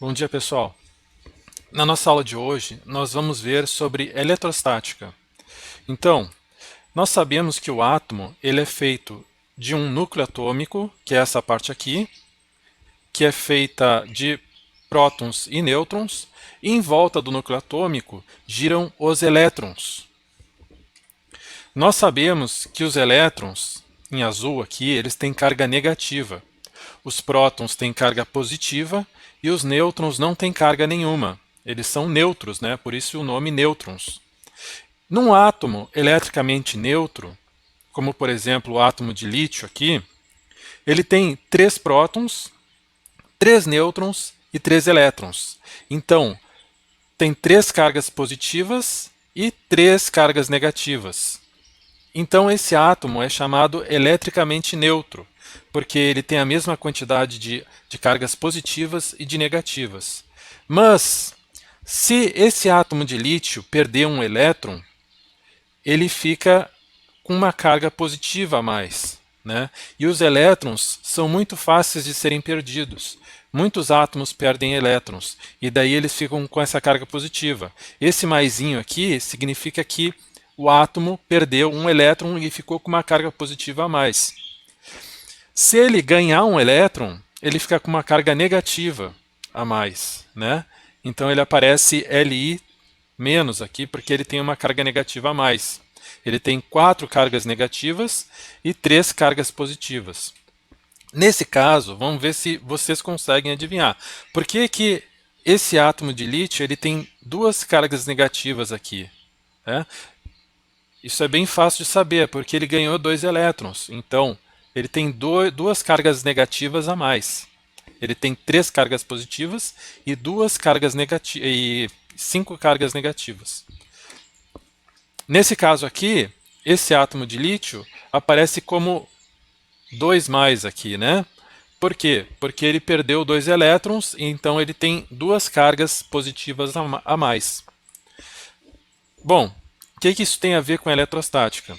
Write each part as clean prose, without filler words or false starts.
Bom dia, pessoal. Na nossa aula de hoje, nós vamos ver sobre eletrostática. Então, nós sabemos que o átomo ele é feito de um núcleo atômico, que é essa parte aqui, que é feita de prótons e nêutrons, e em volta do núcleo atômico giram os elétrons. Nós sabemos que os elétrons, em azul aqui, eles têm carga negativa. Os prótons têm carga positiva e os nêutrons não têm carga nenhuma. Eles são neutros, né? Por isso o nome nêutrons. Num átomo eletricamente neutro, como por exemplo o átomo de lítio aqui, ele tem 3 prótons, 3 nêutrons e 3 elétrons. Então, tem 3 cargas positivas e 3 cargas negativas. Então esse átomo é chamado eletricamente neutro, porque ele tem a mesma quantidade de cargas positivas e de negativas. Mas, se esse átomo de lítio perder um elétron, ele fica com uma carga positiva a mais, né? E os elétrons são muito fáceis de serem perdidos. Muitos átomos perdem elétrons, e daí eles ficam com essa carga positiva. Esse maisinho aqui significa que o átomo perdeu um elétron e ficou com uma carga positiva a mais. Se ele ganhar um elétron, ele fica com uma carga negativa a mais, né? Então ele aparece Li menos aqui porque ele tem uma carga negativa a mais. Ele tem 4 cargas negativas e 3 cargas positivas. Nesse caso, vamos ver se vocês conseguem adivinhar. Por que que esse átomo de lítio ele tem 2 cargas negativas aqui, né? Isso é bem fácil de saber, porque ele ganhou 2 elétrons. Então, ele tem 2 cargas negativas a mais. Ele tem 3 cargas positivas e 2 cargas negativas e 5 cargas negativas. Nesse caso aqui, esse átomo de lítio aparece como 2 mais aqui, né? Por quê? Porque ele perdeu 2 elétrons, e então ele tem 2 cargas positivas a mais. Bom, o que isso tem a ver com a eletrostática?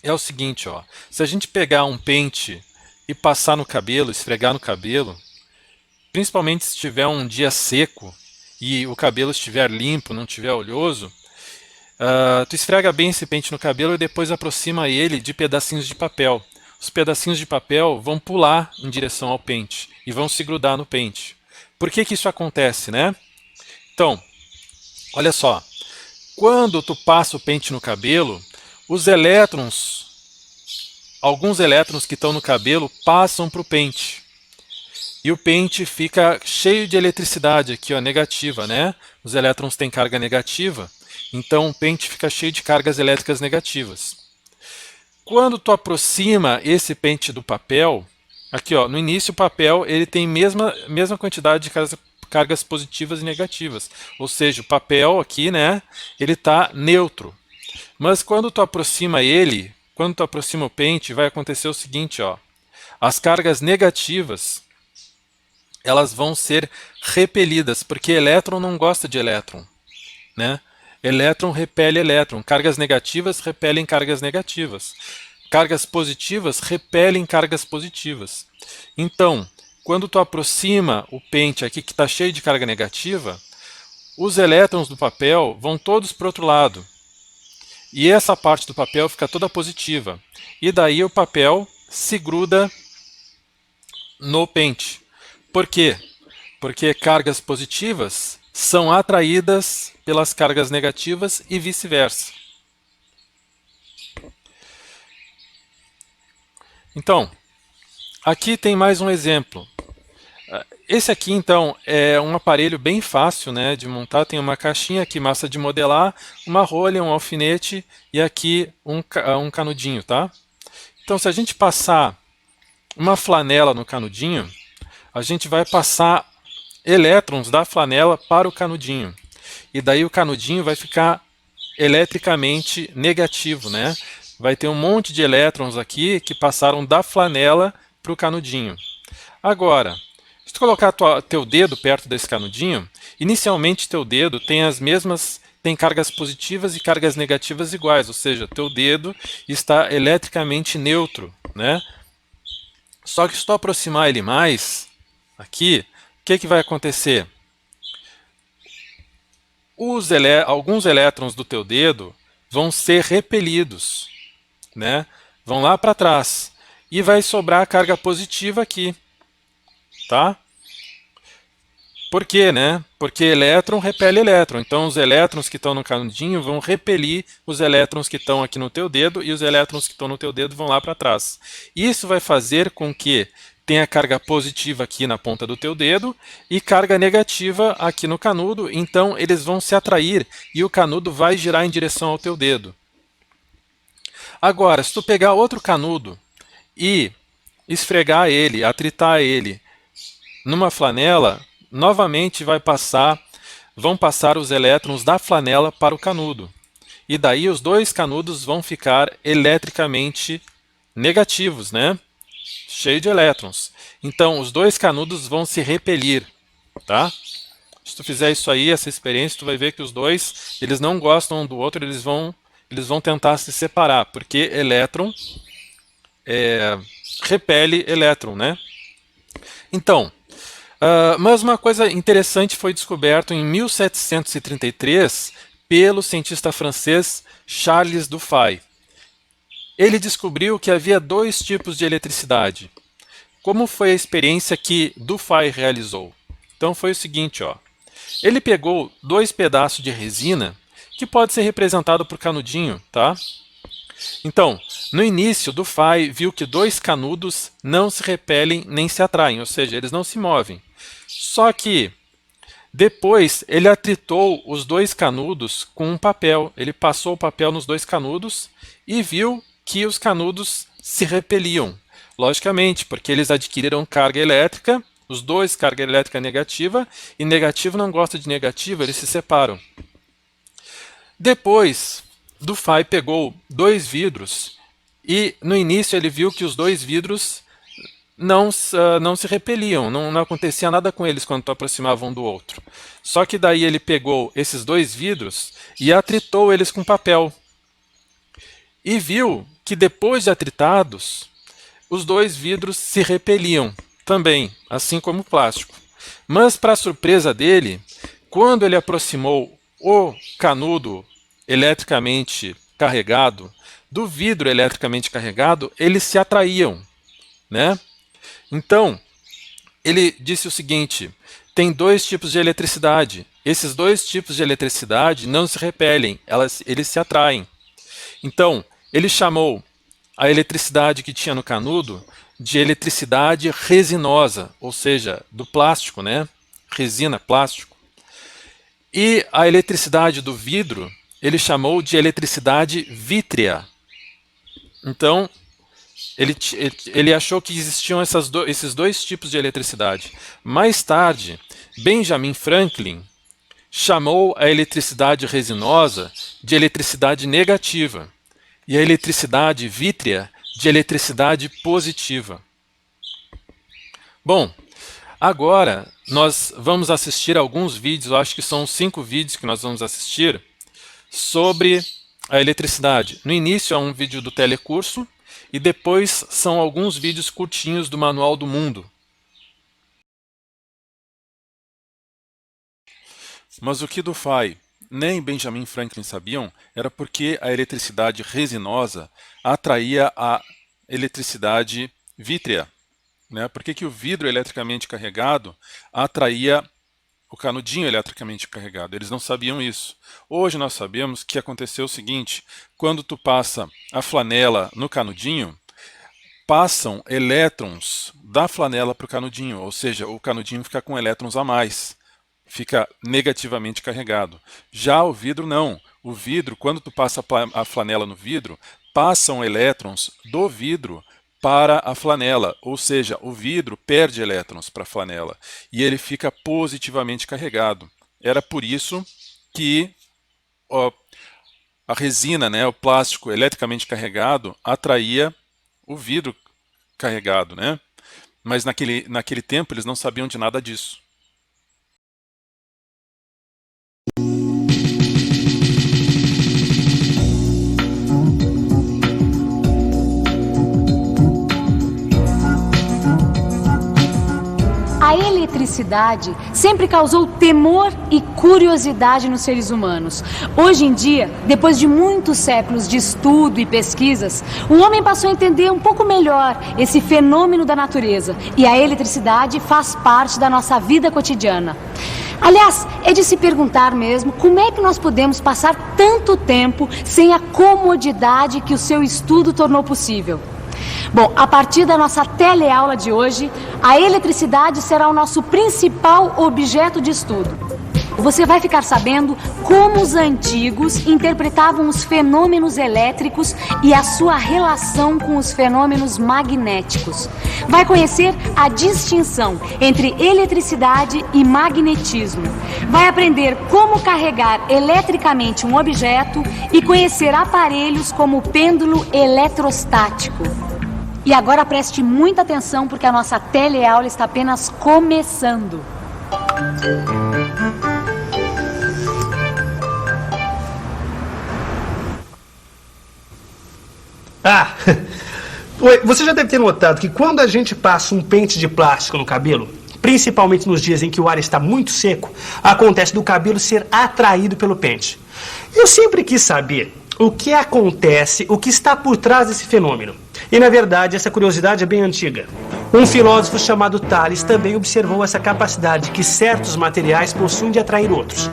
É o seguinte, ó, se a gente pegar um pente e passar no cabelo, esfregar no cabelo, principalmente se tiver um dia seco e o cabelo estiver limpo, não estiver oleoso, tu esfrega bem esse pente no cabelo e depois aproxima ele de pedacinhos de papel. Os pedacinhos de papel vão pular em direção ao pente e vão se grudar no pente. Por que isso acontece, né? Então, olha só, quando tu passa o pente no cabelo, os elétrons, alguns elétrons que estão no cabelo passam para o pente. E o pente fica cheio de eletricidade aqui, ó, negativa, né? Os elétrons têm carga negativa, então o pente fica cheio de cargas elétricas negativas. Quando tu aproxima esse pente do papel, aqui ó, no início o papel ele tem mesma quantidade de cargas positivas e negativas. Ou seja, o papel aqui, né, ele está neutro. Mas quando tu aproxima ele, quando tu aproxima o pente, vai acontecer o seguinte, ó. As cargas negativas, elas vão ser repelidas, porque elétron não gosta de elétron, né? Elétron repele elétron. Cargas negativas repelem cargas negativas. Cargas positivas repelem cargas positivas. Então, quando tu aproxima o pente aqui que está cheio de carga negativa, os elétrons do papel vão todos para o outro lado. E essa parte do papel fica toda positiva. E daí o papel se gruda no pente. Por quê? Porque cargas positivas são atraídas pelas cargas negativas e vice-versa. Então, aqui tem mais um exemplo. Esse aqui, então, é um aparelho bem fácil, né, de montar. Tem uma caixinha aqui, massa de modelar, uma rolha, um alfinete e aqui um canudinho, tá? Então, se a gente passar uma flanela no canudinho, a gente vai passar elétrons da flanela para o canudinho. E daí o canudinho vai ficar eletricamente negativo, né? Vai ter um monte de elétrons aqui que passaram da flanela para o canudinho. Agora, se tu colocar teu dedo perto desse canudinho, inicialmente teu dedo tem cargas positivas e cargas negativas iguais, ou seja, teu dedo está eletricamente neutro, né? Só que se tu aproximar ele mais, aqui, o que vai acontecer? alguns elétrons do teu dedo vão ser repelidos, né? Vão lá para trás. E vai sobrar a carga positiva aqui, tá? Por quê, né? Porque elétron repele elétron. Então, os elétrons que estão no canudinho vão repelir os elétrons que estão aqui no teu dedo e os elétrons que estão no teu dedo vão lá para trás. Isso vai fazer com que tenha carga positiva aqui na ponta do teu dedo e carga negativa aqui no canudo. Então, eles vão se atrair e o canudo vai girar em direção ao teu dedo. Agora, se tu pegar outro canudo e esfregar ele, atritar ele numa flanela, novamente vão passar os elétrons da flanela para o canudo. E daí os dois canudos vão ficar eletricamente negativos, né? Cheio de elétrons. Então, os dois canudos vão se repelir, tá? Se tu fizer isso aí, essa experiência, tu vai ver que os dois, eles não gostam um do outro, eles vão tentar se separar, porque elétron repele elétron, né? Então, mas uma coisa interessante foi descoberto em 1733 pelo cientista francês Charles Dufay. Ele descobriu que havia dois tipos de eletricidade. Como foi a experiência que Dufay realizou? Então foi o seguinte, ó. Ele pegou dois pedaços de resina, que pode ser representado por canudinho, tá? Então, no início, Dufay viu que dois canudos não se repelem nem se atraem, ou seja, eles não se movem. Só que depois ele atritou os dois canudos com um papel. Ele passou o papel nos dois canudos e viu que os canudos se repeliam. Logicamente, porque eles adquiriram carga elétrica, os dois carga elétrica negativa, e negativo não gosta de negativo, eles se separam. Depois, Dufay pegou dois vidros e no início ele viu que os dois vidros não se repeliam, não acontecia nada com eles quando tu aproximava um do outro. Só que daí ele pegou esses dois vidros e atritou eles com papel. E viu que depois de atritados, os dois vidros se repeliam também, assim como o plástico. Mas, para surpresa dele, quando ele aproximou o canudo eletricamente carregado do vidro eletricamente carregado, eles se atraíam, né? Então, ele disse o seguinte: tem dois tipos de eletricidade. Esses dois tipos de eletricidade não se repelem, eles se atraem. Então, ele chamou a eletricidade que tinha no canudo de eletricidade resinosa, ou seja, do plástico, né? Resina, plástico. E a eletricidade do vidro, ele chamou de eletricidade vítrea. Então, ele achou que existiam esses dois tipos de eletricidade. Mais tarde, Benjamin Franklin chamou a eletricidade resinosa de eletricidade negativa e a eletricidade vítrea de eletricidade positiva. Bom, agora nós vamos assistir alguns vídeos, eu acho que são 5 vídeos que nós vamos assistir sobre a eletricidade. No início é um vídeo do telecurso e depois são alguns vídeos curtinhos do Manual do Mundo. Mas o que Dufay nem Benjamin Franklin sabiam era porque a eletricidade resinosa atraía a eletricidade vítrea. Né? Por que o vidro eletricamente carregado atraía o canudinho eletricamente carregado? Eles não sabiam isso. Hoje nós sabemos que aconteceu o seguinte: quando tu passa a flanela no canudinho, passam elétrons da flanela para o canudinho, ou seja, o canudinho fica com elétrons a mais, fica negativamente carregado. Já o vidro não. O vidro, quando tu passa a flanela no vidro, passam elétrons do vidro para a flanela, ou seja, o vidro perde elétrons para a flanela e ele fica positivamente carregado. Era por isso que a resina, né, o plástico eletricamente carregado, atraía o vidro carregado, né? Mas naquele tempo eles não sabiam de nada disso. a eletricidade sempre causou temor e curiosidade nos seres humanos. Hoje em dia, depois de muitos séculos de estudo e pesquisas, o homem passou a entender um pouco melhor esse fenômeno da natureza, e a eletricidade faz parte da nossa vida cotidiana. Aliás, é de se perguntar mesmo como é que nós podemos passar tanto tempo sem a comodidade que o seu estudo tornou possível. Bom, a partir da nossa teleaula de hoje, a eletricidade será o nosso principal objeto de estudo. Você vai ficar sabendo como os antigos interpretavam os fenômenos elétricos e a sua relação com os fenômenos magnéticos. Vai conhecer a distinção entre eletricidade e magnetismo. Vai aprender como carregar eletricamente um objeto e conhecer aparelhos como o pêndulo eletrostático. E agora preste muita atenção porque a nossa teleaula está apenas começando. Você já deve ter notado que quando a gente passa um pente de plástico no cabelo, principalmente nos dias em que o ar está muito seco, acontece do cabelo ser atraído pelo pente. Eu sempre quis saber o que acontece, o que está por trás desse fenômeno. E, na verdade, essa curiosidade é bem antiga. Um filósofo chamado Tales também observou essa capacidade que certos materiais possuem de atrair outros.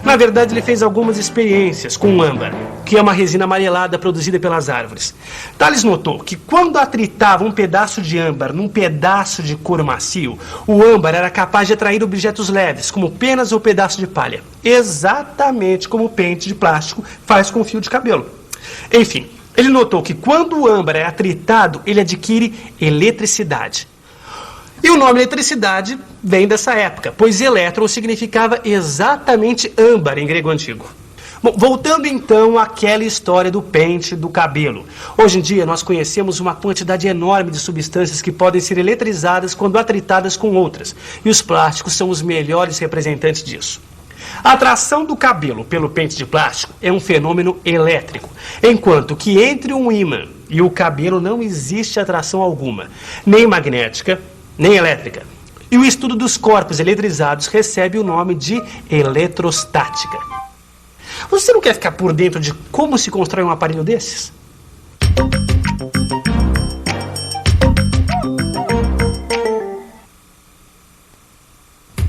Na verdade, ele fez algumas experiências com o âmbar, que é uma resina amarelada produzida pelas árvores. Tales notou que quando atritava um pedaço de âmbar num pedaço de couro macio, o âmbar era capaz de atrair objetos leves, como penas ou pedaço de palha. Exatamente como o pente de plástico faz com o fio de cabelo. Enfim, ele notou que quando o âmbar é atritado, ele adquire eletricidade. E o nome eletricidade vem dessa época, pois elétron significava exatamente âmbar em grego antigo. Bom, voltando então àquela história do pente do cabelo. Hoje em dia nós conhecemos uma quantidade enorme de substâncias que podem ser eletrizadas quando atritadas com outras, e os plásticos são os melhores representantes disso. A atração do cabelo pelo pente de plástico é um fenômeno elétrico, enquanto que entre um ímã e o cabelo não existe atração alguma, nem magnética, nem elétrica. E o estudo dos corpos eletrizados recebe o nome de eletrostática. Você não quer ficar por dentro de como se constrói um aparelho desses?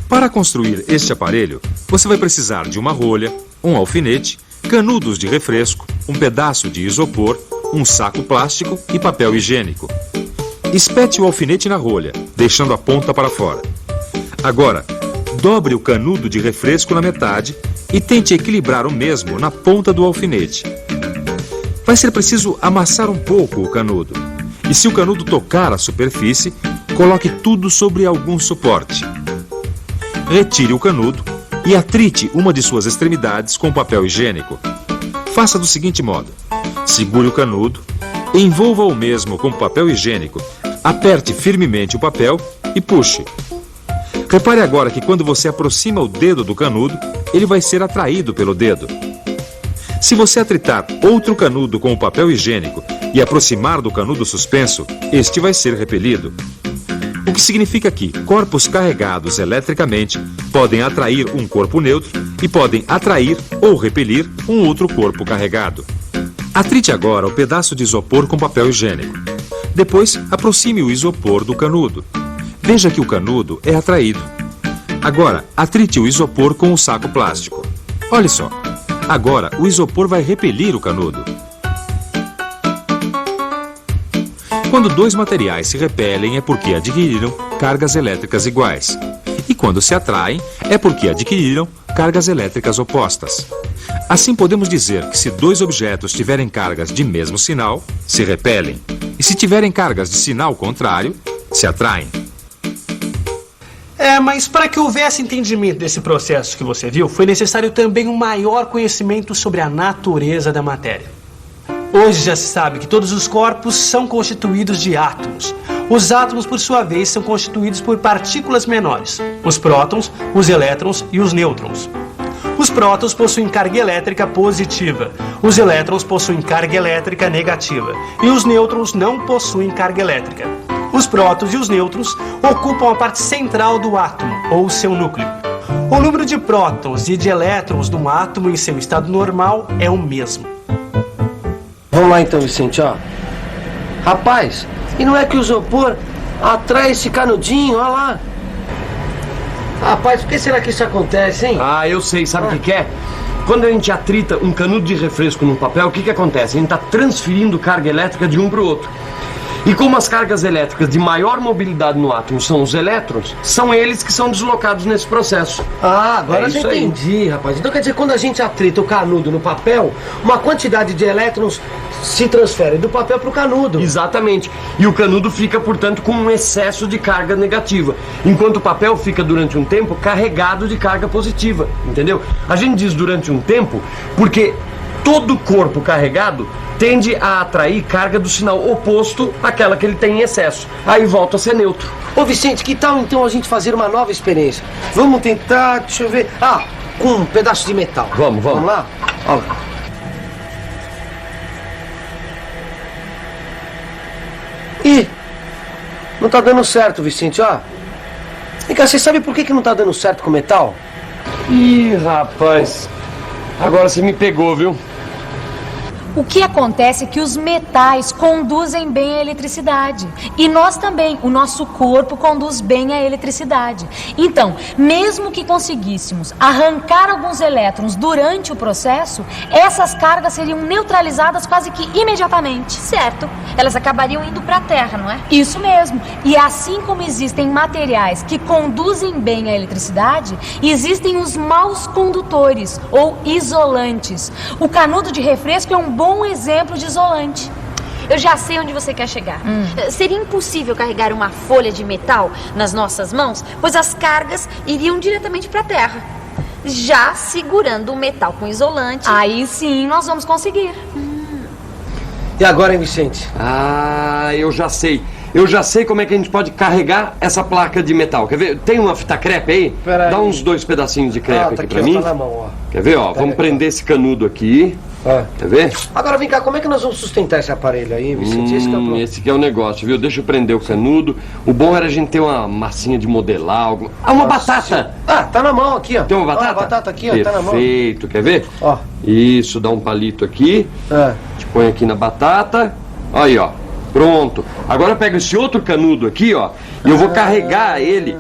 Para construir este aparelho, você vai precisar de uma rolha, um alfinete, canudos de refresco, um pedaço de isopor, um saco plástico e papel higiênico. Espete o alfinete na rolha, deixando a ponta para fora. Agora, dobre o canudo de refresco na metade e tente equilibrar o mesmo na ponta do alfinete. Vai ser preciso amassar um pouco o canudo. E se o canudo tocar a superfície, coloque tudo sobre algum suporte. Retire o canudo e atrite uma de suas extremidades com papel higiênico. Faça do seguinte modo: segure o canudo, envolva o mesmo com papel higiênico, aperte firmemente o papel e puxe. Repare agora que quando você aproxima o dedo do canudo, ele vai ser atraído pelo dedo. Se você atritar outro canudo com o papel higiênico e aproximar do canudo suspenso, este vai ser repelido. O que significa que corpos carregados eletricamente podem atrair um corpo neutro e podem atrair ou repelir um outro corpo carregado. Atrite agora o pedaço de isopor com papel higiênico. Depois, aproxime o isopor do canudo. Veja que o canudo é atraído. Agora, atrite o isopor com o saco plástico. Olhe só. Agora, o isopor vai repelir o canudo. Quando dois materiais se repelem é porque adquiriram cargas elétricas iguais. E quando se atraem é porque adquiriram cargas elétricas opostas. Assim podemos dizer que se dois objetos tiverem cargas de mesmo sinal, se repelem. E se tiverem cargas de sinal contrário, se atraem. Mas para que houvesse entendimento desse processo que você viu, foi necessário também um maior conhecimento sobre a natureza da matéria. Hoje já se sabe que todos os corpos são constituídos de átomos. Os átomos, por sua vez, são constituídos por partículas menores: os prótons, os elétrons e os nêutrons. Os prótons possuem carga elétrica positiva, os elétrons possuem carga elétrica negativa e os nêutrons não possuem carga elétrica. Os prótons e os nêutrons ocupam a parte central do átomo, ou seu núcleo. O número de prótons e de elétrons de um átomo em seu estado normal é o mesmo. Vamos lá então, Vicente, ó. Rapaz, e não é que o isopor atrai esse canudinho, ó lá. Rapaz, por que será que isso acontece, hein? Ah, eu sei, sabe o que é? Quando a gente atrita um canudo de refresco num papel, o que acontece? A gente está transferindo carga elétrica de um para o outro. E como as cargas elétricas de maior mobilidade no átomo são os elétrons, são eles que são deslocados nesse processo. Ah, agora eu já isso aí. entendi, rapaz. Então quer dizer, quando a gente atrita o canudo no papel, uma quantidade de elétrons se transfere do papel para o canudo. Exatamente. E o canudo fica, portanto, com um excesso de carga negativa, enquanto o papel fica durante um tempo carregado de carga positiva, entendeu? A gente diz durante um tempo porque todo corpo carregado tende a atrair carga do sinal oposto àquela que ele tem em excesso. Aí volta a ser neutro. Ô Vicente, que tal então a gente fazer uma nova experiência? Vamos tentar, deixa eu ver. Ah, com um pedaço de metal. Vamos. Vamos lá? Olha lá. Ih, não tá dando certo, Vicente, ó. Vem cá, você sabe por que não tá dando certo com metal? Ih, rapaz, agora você me pegou, viu? O que acontece é que os metais conduzem bem a eletricidade. E nós também, o nosso corpo conduz bem a eletricidade. Então, mesmo que conseguíssemos arrancar alguns elétrons durante o processo, essas cargas seriam neutralizadas quase que imediatamente. Certo. Elas acabariam indo para a Terra, não é? Isso mesmo. E assim como existem materiais que conduzem bem a eletricidade, existem os maus condutores, ou isolantes. O canudo de refresco é um bom exemplo de isolante. Eu já sei onde você quer chegar. Seria impossível carregar uma folha de metal nas nossas mãos, pois as cargas iriam diretamente para a Terra. Já segurando o metal com isolante... Aí sim nós vamos conseguir. E agora, hein, Vicente? Ah, eu já sei. Eu já sei como é que a gente pode carregar essa placa de metal. Quer ver? Tem uma fita crepe aí? Pera aí. Dá uns 2 pedacinhos de crepe tá aqui pra ó, mim. tá na mão, ó. Quer ver, ó? Vamos aqui, prender esse canudo aqui. É. Quer ver? Agora vem cá, como é que nós vamos sustentar esse aparelho aí, Vicente? Esse que é o problema. Esse que é o negócio, viu? Deixa eu prender o canudo. O bom era a gente ter uma massinha de modelar. Alguma... Ah, uma batata! Ah, tá na mão aqui, ó. Tem uma batata? Olha a batata aqui, ó, tá na mão. Perfeito, quer ver? Ó. Isso, dá um palito aqui. É. Te põe aqui na batata. Aí, ó. Pronto. Agora eu pego esse outro canudo aqui, ó. E eu vou carregar ele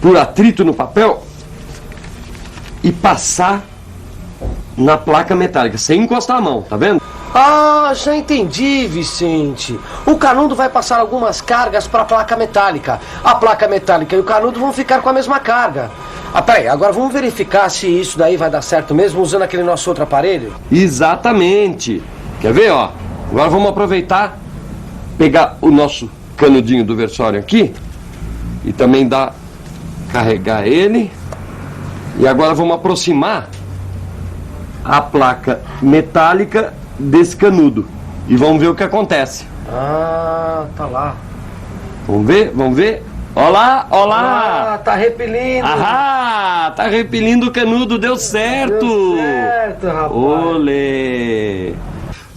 por atrito no papel e passar na placa metálica, sem encostar a mão, tá vendo? Ah, já entendi, Vicente. O canudo vai passar algumas cargas para a placa metálica. A placa metálica e o canudo vão ficar com a mesma carga. Ah, peraí, agora vamos verificar se isso daí vai dar certo mesmo usando aquele nosso outro aparelho? Exatamente. Quer ver, ó? Agora vamos aproveitar, pegar o nosso canudinho do versório aqui e também carregar ele. E agora vamos aproximar a placa metálica desse canudo e vamos ver o que acontece. Ah, tá lá. Vamos ver, vamos ver. Olá, olá! Ah, tá repelindo. Ahá, tá repelindo o canudo, deu certo! Deu certo, rapaz. Olê!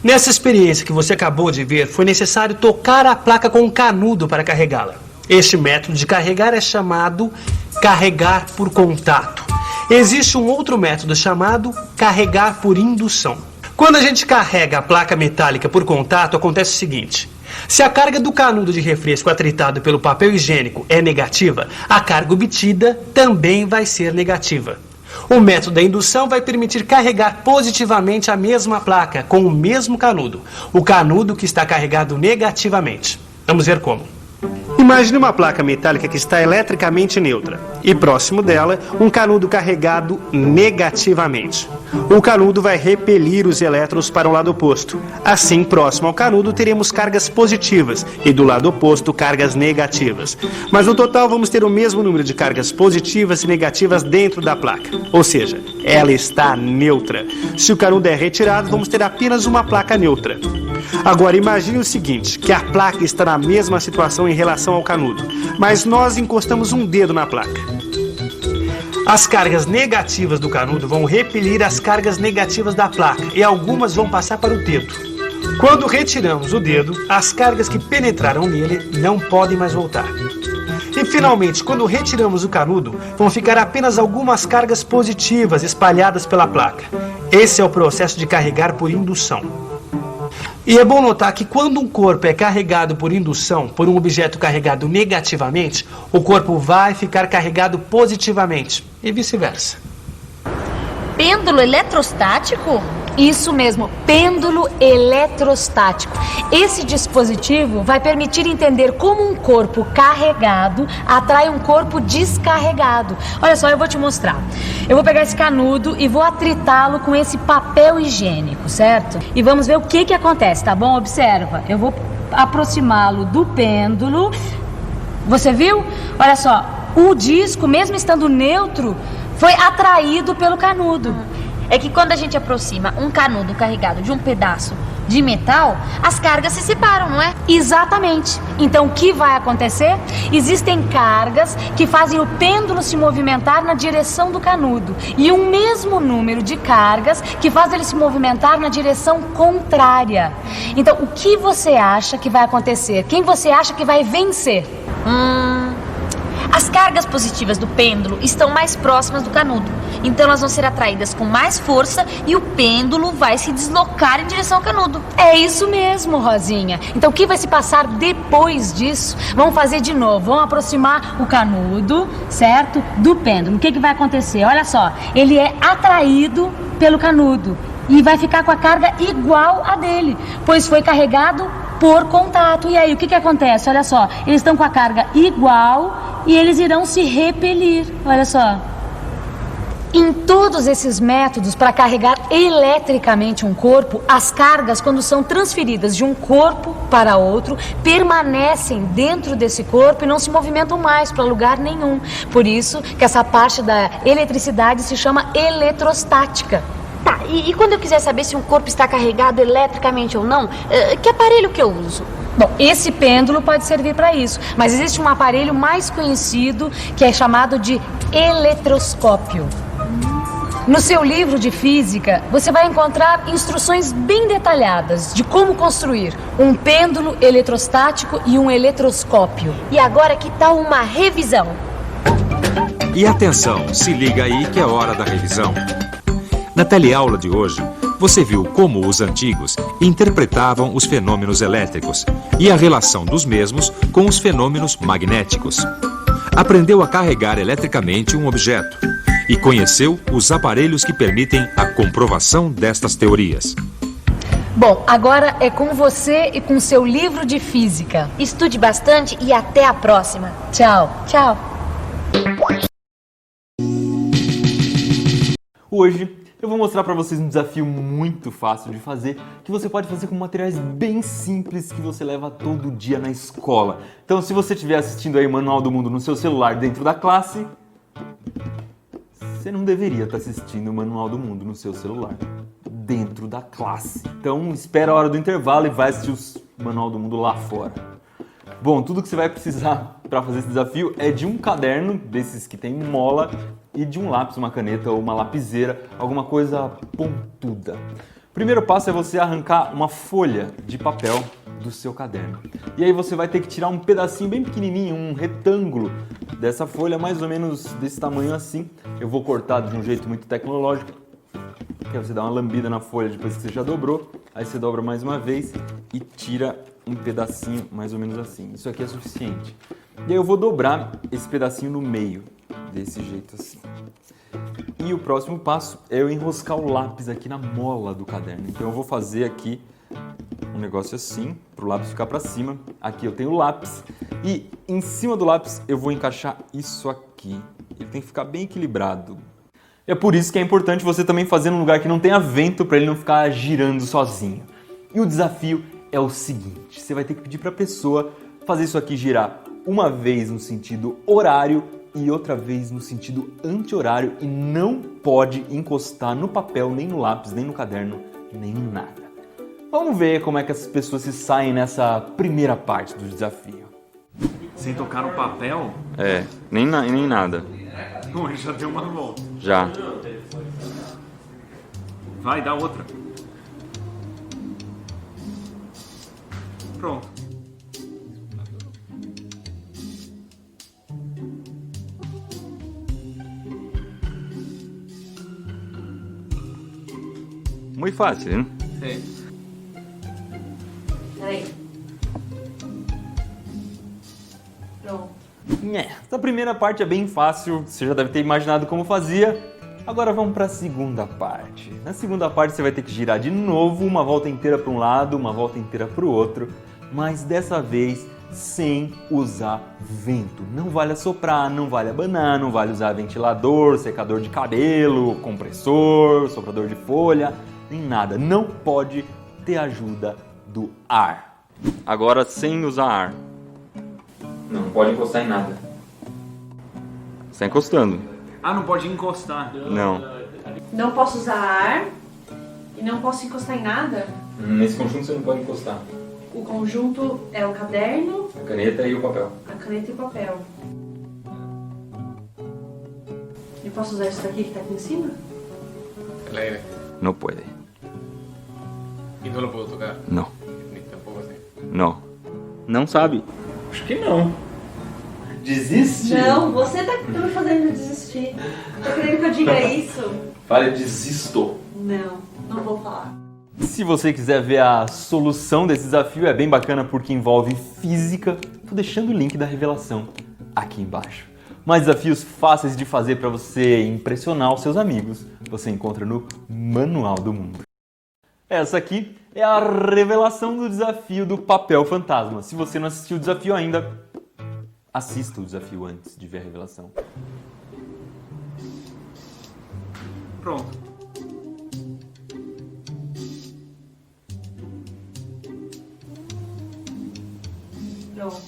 Nessa experiência que você acabou de ver, foi necessário tocar a placa com um canudo para carregá-la. Este método de carregar é chamado carregar por contato. Existe um outro método chamado carregar por indução. Quando a gente carrega a placa metálica por contato, acontece o seguinte: se a carga do canudo de refresco atritado pelo papel higiênico é negativa, a carga obtida também vai ser negativa. O método da indução vai permitir carregar positivamente a mesma placa com o mesmo canudo, o canudo que está carregado negativamente. Vamos ver como. Imagine uma placa metálica que está eletricamente neutra e próximo dela um canudo carregado negativamente. O canudo vai repelir os elétrons para o lado oposto. Assim, próximo ao canudo teremos cargas positivas e do lado oposto cargas negativas. Mas no total vamos ter o mesmo número de cargas positivas e negativas dentro da placa. Ou seja, ela está neutra. Se o canudo é retirado, vamos ter apenas uma placa neutra. Agora imagine o seguinte, que a placa está na mesma situação em relação ao canudo, mas nós encostamos um dedo na placa. As cargas negativas do canudo vão repelir as cargas negativas da placa e algumas vão passar para o dedo. Quando retiramos o dedo, as cargas que penetraram nele não podem mais voltar. E finalmente, quando retiramos o canudo, vão ficar apenas algumas cargas positivas espalhadas pela placa. Esse é o processo de carregar por indução. E é bom notar que quando um corpo é carregado por indução por um objeto carregado negativamente, o corpo vai ficar carregado positivamente e vice-versa. Pêndulo eletrostático? Isso mesmo, pêndulo eletrostático. Esse dispositivo vai permitir entender como um corpo carregado atrai um corpo descarregado. Olha só, eu vou te mostrar. Eu vou pegar esse canudo e vou atritá-lo com esse papel higiênico, certo? E vamos ver o que acontece, tá bom? Observa, eu vou aproximá-lo do pêndulo. Você viu? Olha só, o disco, mesmo estando neutro, foi atraído pelo canudo. É que quando a gente aproxima um canudo carregado de um pedaço de metal, as cargas se separam, não é? Exatamente. Então, o que vai acontecer? Existem cargas que fazem o pêndulo se movimentar na direção do canudo e um mesmo número de cargas que faz ele se movimentar na direção contrária. Então, o que você acha que vai acontecer? Quem você acha que vai vencer? As cargas positivas do pêndulo estão mais próximas do canudo, então elas vão ser atraídas com mais força e o pêndulo vai se deslocar em direção ao canudo. É isso mesmo, Rosinha. Então o que vai se passar depois disso? Vamos fazer de novo, vamos aproximar o canudo, certo? Do pêndulo. O que vai acontecer? Olha só, ele é atraído pelo canudo e vai ficar com a carga igual a dele, pois foi carregado por contato. E aí, o que acontece? Olha só, eles estão com a carga igual e eles irão se repelir. Olha só. Em todos esses métodos para carregar eletricamente um corpo, as cargas, quando são transferidas de um corpo para outro, permanecem dentro desse corpo e não se movimentam mais para lugar nenhum. Por isso que essa parte da eletricidade se chama eletrostática. Tá, e quando eu quiser saber se um corpo está carregado eletricamente ou não, que aparelho que eu uso? Bom, esse pêndulo pode servir para isso, mas existe um aparelho mais conhecido que é chamado de eletroscópio. No seu livro de física, você vai encontrar instruções bem detalhadas de como construir um pêndulo eletrostático e um eletroscópio. E agora que tal uma revisão? E atenção, se liga aí que é hora da revisão. Na teleaula de hoje, você viu como os antigos interpretavam os fenômenos elétricos e a relação dos mesmos com os fenômenos magnéticos. Aprendeu a carregar eletricamente um objeto e conheceu os aparelhos que permitem a comprovação destas teorias. Bom, agora é com você e com seu livro de física. Estude bastante e até a próxima. Tchau. Tchau. Hoje eu vou mostrar para vocês um desafio muito fácil de fazer, que você pode fazer com materiais bem simples que você leva todo dia na escola. Então, se você estiver assistindo aí o Manual do Mundo no seu celular dentro da classe, você não deveria estar assistindo o Manual do Mundo no seu celular dentro da classe. Então, espera a hora do intervalo e vai assistir o Manual do Mundo lá fora. Bom, tudo que você vai precisar para fazer esse desafio é de um caderno, desses que tem mola, e de um lápis, uma caneta ou uma lapiseira, alguma coisa pontuda. O primeiro passo é você arrancar uma folha de papel do seu caderno. E aí você vai ter que tirar um pedacinho bem pequenininho, um retângulo dessa folha, mais ou menos desse tamanho assim. Eu vou cortar de um jeito muito tecnológico, que é você dar uma lambida na folha depois que você já dobrou, aí você dobra mais uma vez e tira um pedacinho mais ou menos assim. Isso aqui é suficiente. E aí eu vou dobrar esse pedacinho no meio, desse jeito assim. E o próximo passo é eu enroscar o lápis aqui na mola do caderno. Então eu vou fazer aqui um negócio assim, para o lápis ficar para cima. Aqui eu tenho o lápis e em cima do lápis eu vou encaixar isso aqui. Ele tem que ficar bem equilibrado. É por isso que é importante você também fazer num lugar que não tenha vento, para ele não ficar girando sozinho. E o desafio é o seguinte, você vai ter que pedir para a pessoa fazer isso aqui girar uma vez no sentido horário e outra vez no sentido anti-horário e não pode encostar no papel, nem no lápis, nem no caderno, nem em nada. Vamos ver como é que essas pessoas se saem nessa primeira parte do desafio. Sem tocar no papel? É, nem nada. Bom, ele já deu uma volta. Já. Vai, dá outra. Pronto. Muito fácil, hein? Sim. Peraí. Pronto. Essa primeira parte é bem fácil, você já deve ter imaginado como fazia. Agora vamos para a segunda parte. Na segunda parte você vai ter que girar de novo, uma volta inteira para um lado, uma volta inteira para o outro, mas dessa vez sem usar vento. Não vale assoprar, não vale abanar, não vale usar ventilador, secador de cabelo, compressor, soprador de folha, nem nada. Não pode ter ajuda do ar. Agora sem usar ar. Não pode encostar em nada. Você está encostando. Ah, não pode encostar. Não. Não posso usar ar e não posso encostar em nada. Nesse conjunto você não pode encostar. O conjunto é o caderno, A caneta e o papel. a caneta e o papel. Eu posso usar isso daqui que tá aqui em cima? El aire. Não pode. Y no lo puedo tocar. Não. Ni tampoco así. Não. Não sabe. Acho que não. Desiste? Não, você tá me fazendo desistir. Tá querendo que eu diga isso? Fale, desisto. Não, não vou falar. Se você quiser ver a solução desse desafio, é bem bacana porque envolve física. Tô deixando o link da revelação aqui embaixo. Mais desafios fáceis de fazer para você impressionar os seus amigos, você encontra no Manual do Mundo. Essa aqui é a revelação do desafio do papel fantasma. Se você não assistiu o desafio ainda, assista o desafio antes de ver a revelação. Pronto. Pronto.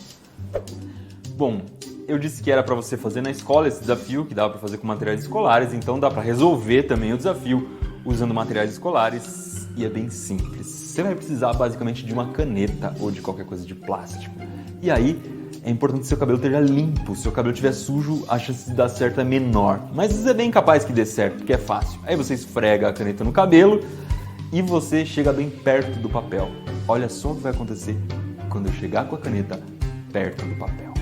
Bom, eu disse que era para você fazer na escola esse desafio, que dava para fazer com materiais escolares, então dá para resolver também o desafio usando materiais escolares e é bem simples. Você vai precisar basicamente de uma caneta ou de qualquer coisa de plástico. E aí é importante que seu cabelo esteja limpo. Se seu cabelo estiver sujo, a chance de dar certo é menor. Mas é bem capaz que dê certo, porque é fácil. Aí você esfrega a caneta no cabelo e você chega bem perto do papel. Olha só o que vai acontecer quando eu chegar com a caneta perto do papel.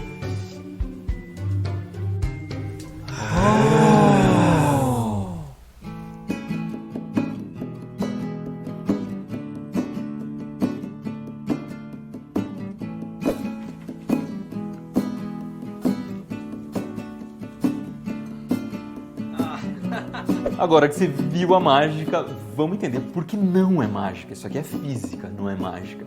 Agora que você viu a mágica, vamos entender por que não é mágica. Isso aqui é física, não é mágica.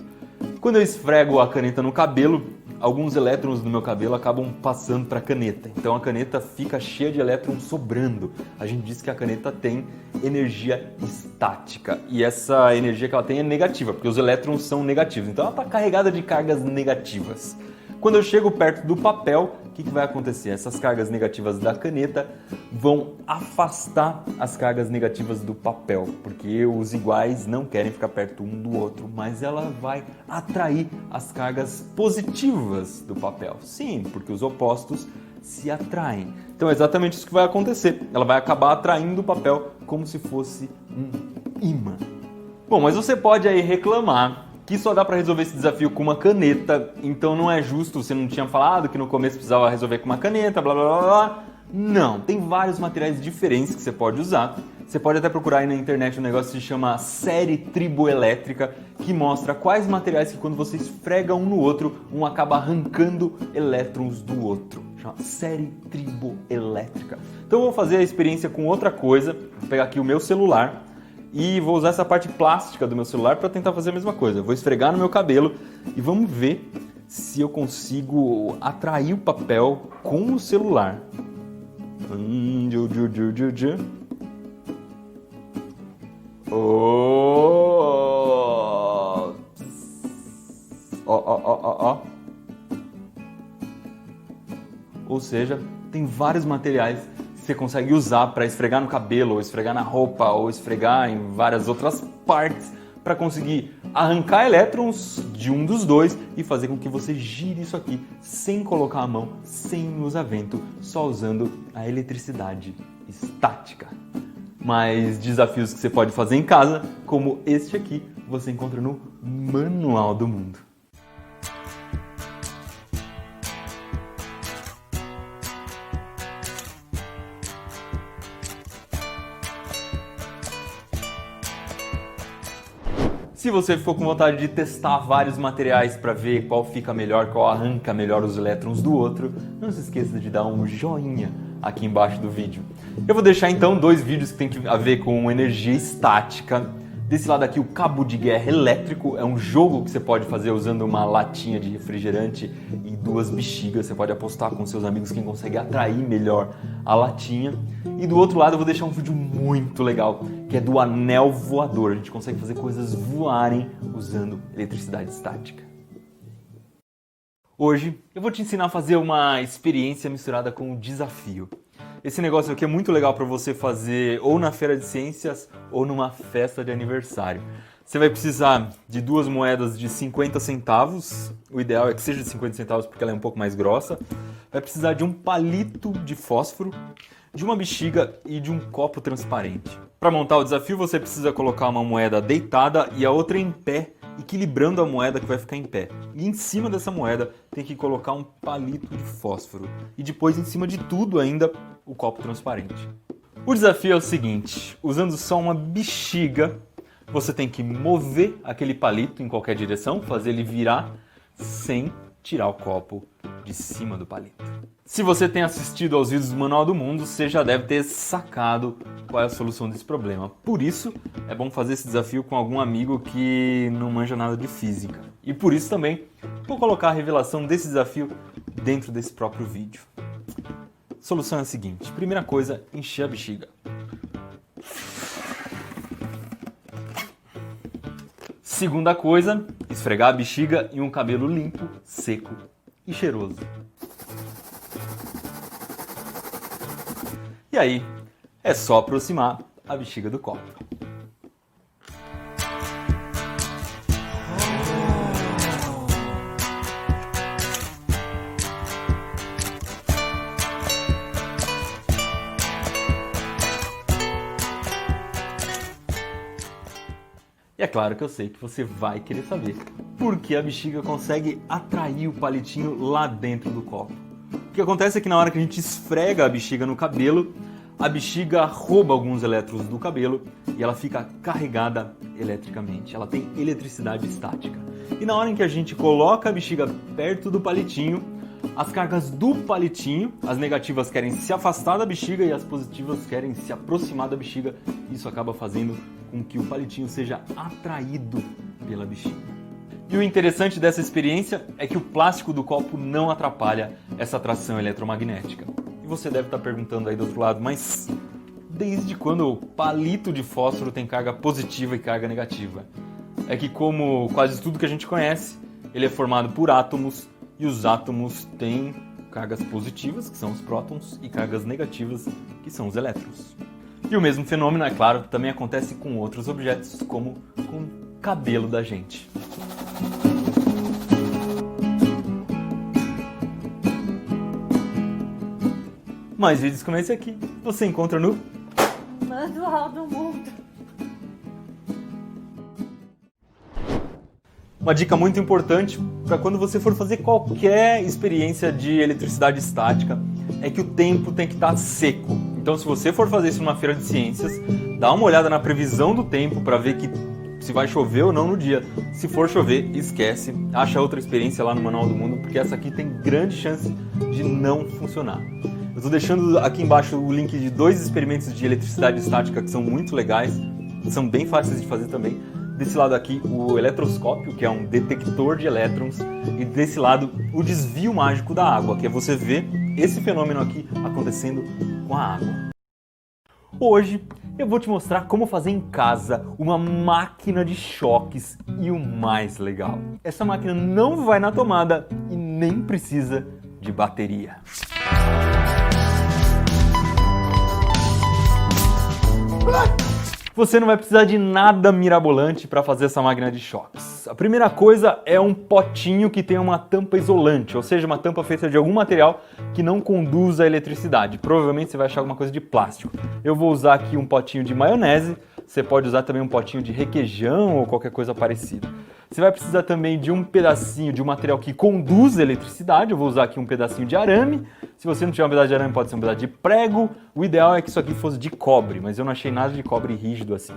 Quando eu esfrego a caneta no cabelo, alguns elétrons do meu cabelo acabam passando para a caneta. Então a caneta fica cheia de elétrons sobrando. A gente diz que a caneta tem energia estática. E essa energia que ela tem é negativa, porque os elétrons são negativos. Então ela está carregada de cargas negativas. Quando eu chego perto do papel, o que vai acontecer? Essas cargas negativas da caneta vão afastar as cargas negativas do papel, porque os iguais não querem ficar perto um do outro, mas ela vai atrair as cargas positivas do papel. Sim, porque os opostos se atraem. Então é exatamente isso que vai acontecer. Ela vai acabar atraindo o papel como se fosse um imã. Bom, mas você pode aí reclamar que só dá para resolver esse desafio com uma caneta, então não é justo, você não tinha falado que no começo precisava resolver com uma caneta, blá blá blá blá. Não, tem vários materiais diferentes que você pode usar. Você pode até procurar aí na internet um negócio que se chama série triboelétrica, que mostra quais materiais que quando você esfrega um no outro, um acaba arrancando elétrons do outro. Chama série triboelétrica. Então eu vou fazer a experiência com outra coisa, vou pegar aqui o meu celular, e vou usar essa parte plástica do meu celular para tentar fazer a mesma coisa. Eu vou esfregar no meu cabelo e vamos ver se eu consigo atrair o papel com o celular. Ou seja, tem vários materiais você consegue usar para esfregar no cabelo, ou esfregar na roupa, ou esfregar em várias outras partes para conseguir arrancar elétrons de um dos dois e fazer com que você gire isso aqui sem colocar a mão, sem usar vento, só usando a eletricidade estática. Mais desafios que você pode fazer em casa, como este aqui, você encontra no Manual do Mundo. Se você ficou com vontade de testar vários materiais para ver qual fica melhor, qual arranca melhor os elétrons do outro, não se esqueça de dar um joinha aqui embaixo do vídeo. Eu vou deixar então 2 vídeos que tem a ver com energia estática. Desse lado aqui, o Cabo de Guerra Elétrico, é um jogo que você pode fazer usando uma latinha de refrigerante e 2 bexigas. Você pode apostar com seus amigos quem consegue atrair melhor a latinha. E do outro lado eu vou deixar um vídeo muito legal, que é do anel voador. A gente consegue fazer coisas voarem usando eletricidade estática. Hoje eu vou te ensinar a fazer uma experiência misturada com um desafio. Esse negócio aqui é muito legal para você fazer ou na feira de ciências ou numa festa de aniversário. Você vai precisar de 2 moedas de 50 centavos, o ideal é que seja de 50 centavos porque ela é um pouco mais grossa. Vai precisar de um palito de fósforo, de uma bexiga e de um copo transparente. Para montar o desafio você precisa colocar uma moeda deitada e a outra em pé, equilibrando a moeda que vai ficar em pé. E em cima dessa moeda tem que colocar um palito de fósforo. E depois em cima de tudo ainda o copo transparente. O desafio é o seguinte, usando só uma bexiga, você tem que mover aquele palito em qualquer direção, fazer ele virar sem tirar o copo de cima do palito. Se você tem assistido aos vídeos do Manual do Mundo, você já deve ter sacado qual é a solução desse problema. Por isso, é bom fazer esse desafio com algum amigo que não manja nada de física. E por isso também, vou colocar a revelação desse desafio dentro desse próprio vídeo. A solução é a seguinte, primeira coisa, encher a bexiga. Segunda coisa, esfregar a bexiga em um cabelo limpo, seco e cheiroso. E aí, é só aproximar a bexiga do copo. E é claro que eu sei que você vai querer saber por que a bexiga consegue atrair o palitinho lá dentro do copo. O que acontece é que na hora que a gente esfrega a bexiga no cabelo, a bexiga rouba alguns elétrons do cabelo e ela fica carregada eletricamente. Ela tem eletricidade estática. E na hora em que a gente coloca a bexiga perto do palitinho, as cargas do palitinho, as negativas querem se afastar da bexiga e as positivas querem se aproximar da bexiga. Isso acaba fazendo com que o palitinho seja atraído pela bexiga. E o interessante dessa experiência é que o plástico do copo não atrapalha essa atração eletromagnética. E você deve estar perguntando aí do outro lado, mas desde quando o palito de fósforo tem carga positiva e carga negativa? É que, como quase tudo que a gente conhece, ele é formado por átomos e os átomos têm cargas positivas, que são os prótons, e cargas negativas, que são os elétrons. E o mesmo fenômeno, é claro, também acontece com outros objetos, como com o cabelo da gente. Mais vídeos como esse aqui você encontra no Manual do Mundo. Uma dica muito importante para quando você for fazer qualquer experiência de eletricidade estática é que o tempo tem que estar seco. Então, se você for fazer isso numa feira de ciências, dá uma olhada na previsão do tempo para ver que se vai chover ou não no dia. Se for chover, esquece, acha outra experiência lá no Manual do Mundo, porque essa aqui tem grande chance de não funcionar. Eu estou deixando aqui embaixo o link de 2 experimentos de eletricidade estática que são muito legais, são bem fáceis de fazer também. Desse lado aqui, o eletroscópio, que é um detector de elétrons, e desse lado, o desvio mágico da água, que é você ver esse fenômeno aqui acontecendo com a água. Hoje, eu vou te mostrar como fazer em casa uma máquina de choques e o mais legal. Essa máquina não vai na tomada e nem precisa de bateria. Você não vai precisar de nada mirabolante para fazer essa máquina de choques. A primeira coisa é um potinho que tem uma tampa isolante, ou seja, uma tampa feita de algum material que não conduz a eletricidade. Provavelmente você vai achar alguma coisa de plástico. Eu vou usar aqui um potinho de maionese, você pode usar também um potinho de requeijão ou qualquer coisa parecida. Você vai precisar também de um pedacinho de um material que conduz a eletricidade. Eu vou usar aqui um pedacinho de arame. Se você não tiver um pedaço de arame, pode ser um pedaço de prego. O ideal é que isso aqui fosse de cobre, mas eu não achei nada de cobre rígido assim.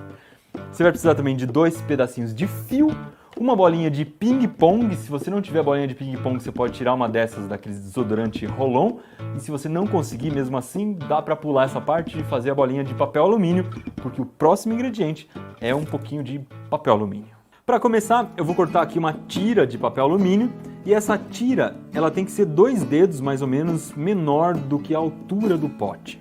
Você vai precisar também de 2 pedacinhos de fio, uma bolinha de ping-pong. Se você não tiver bolinha de ping-pong, você pode tirar uma dessas daqueles desodorante Rolon. E se você não conseguir, mesmo assim, dá para pular essa parte e fazer a bolinha de papel alumínio, porque o próximo ingrediente é um pouquinho de papel alumínio. Para começar, eu vou cortar aqui uma tira de papel alumínio, e essa tira ela tem que ser 2 dedos mais ou menos menor do que a altura do pote.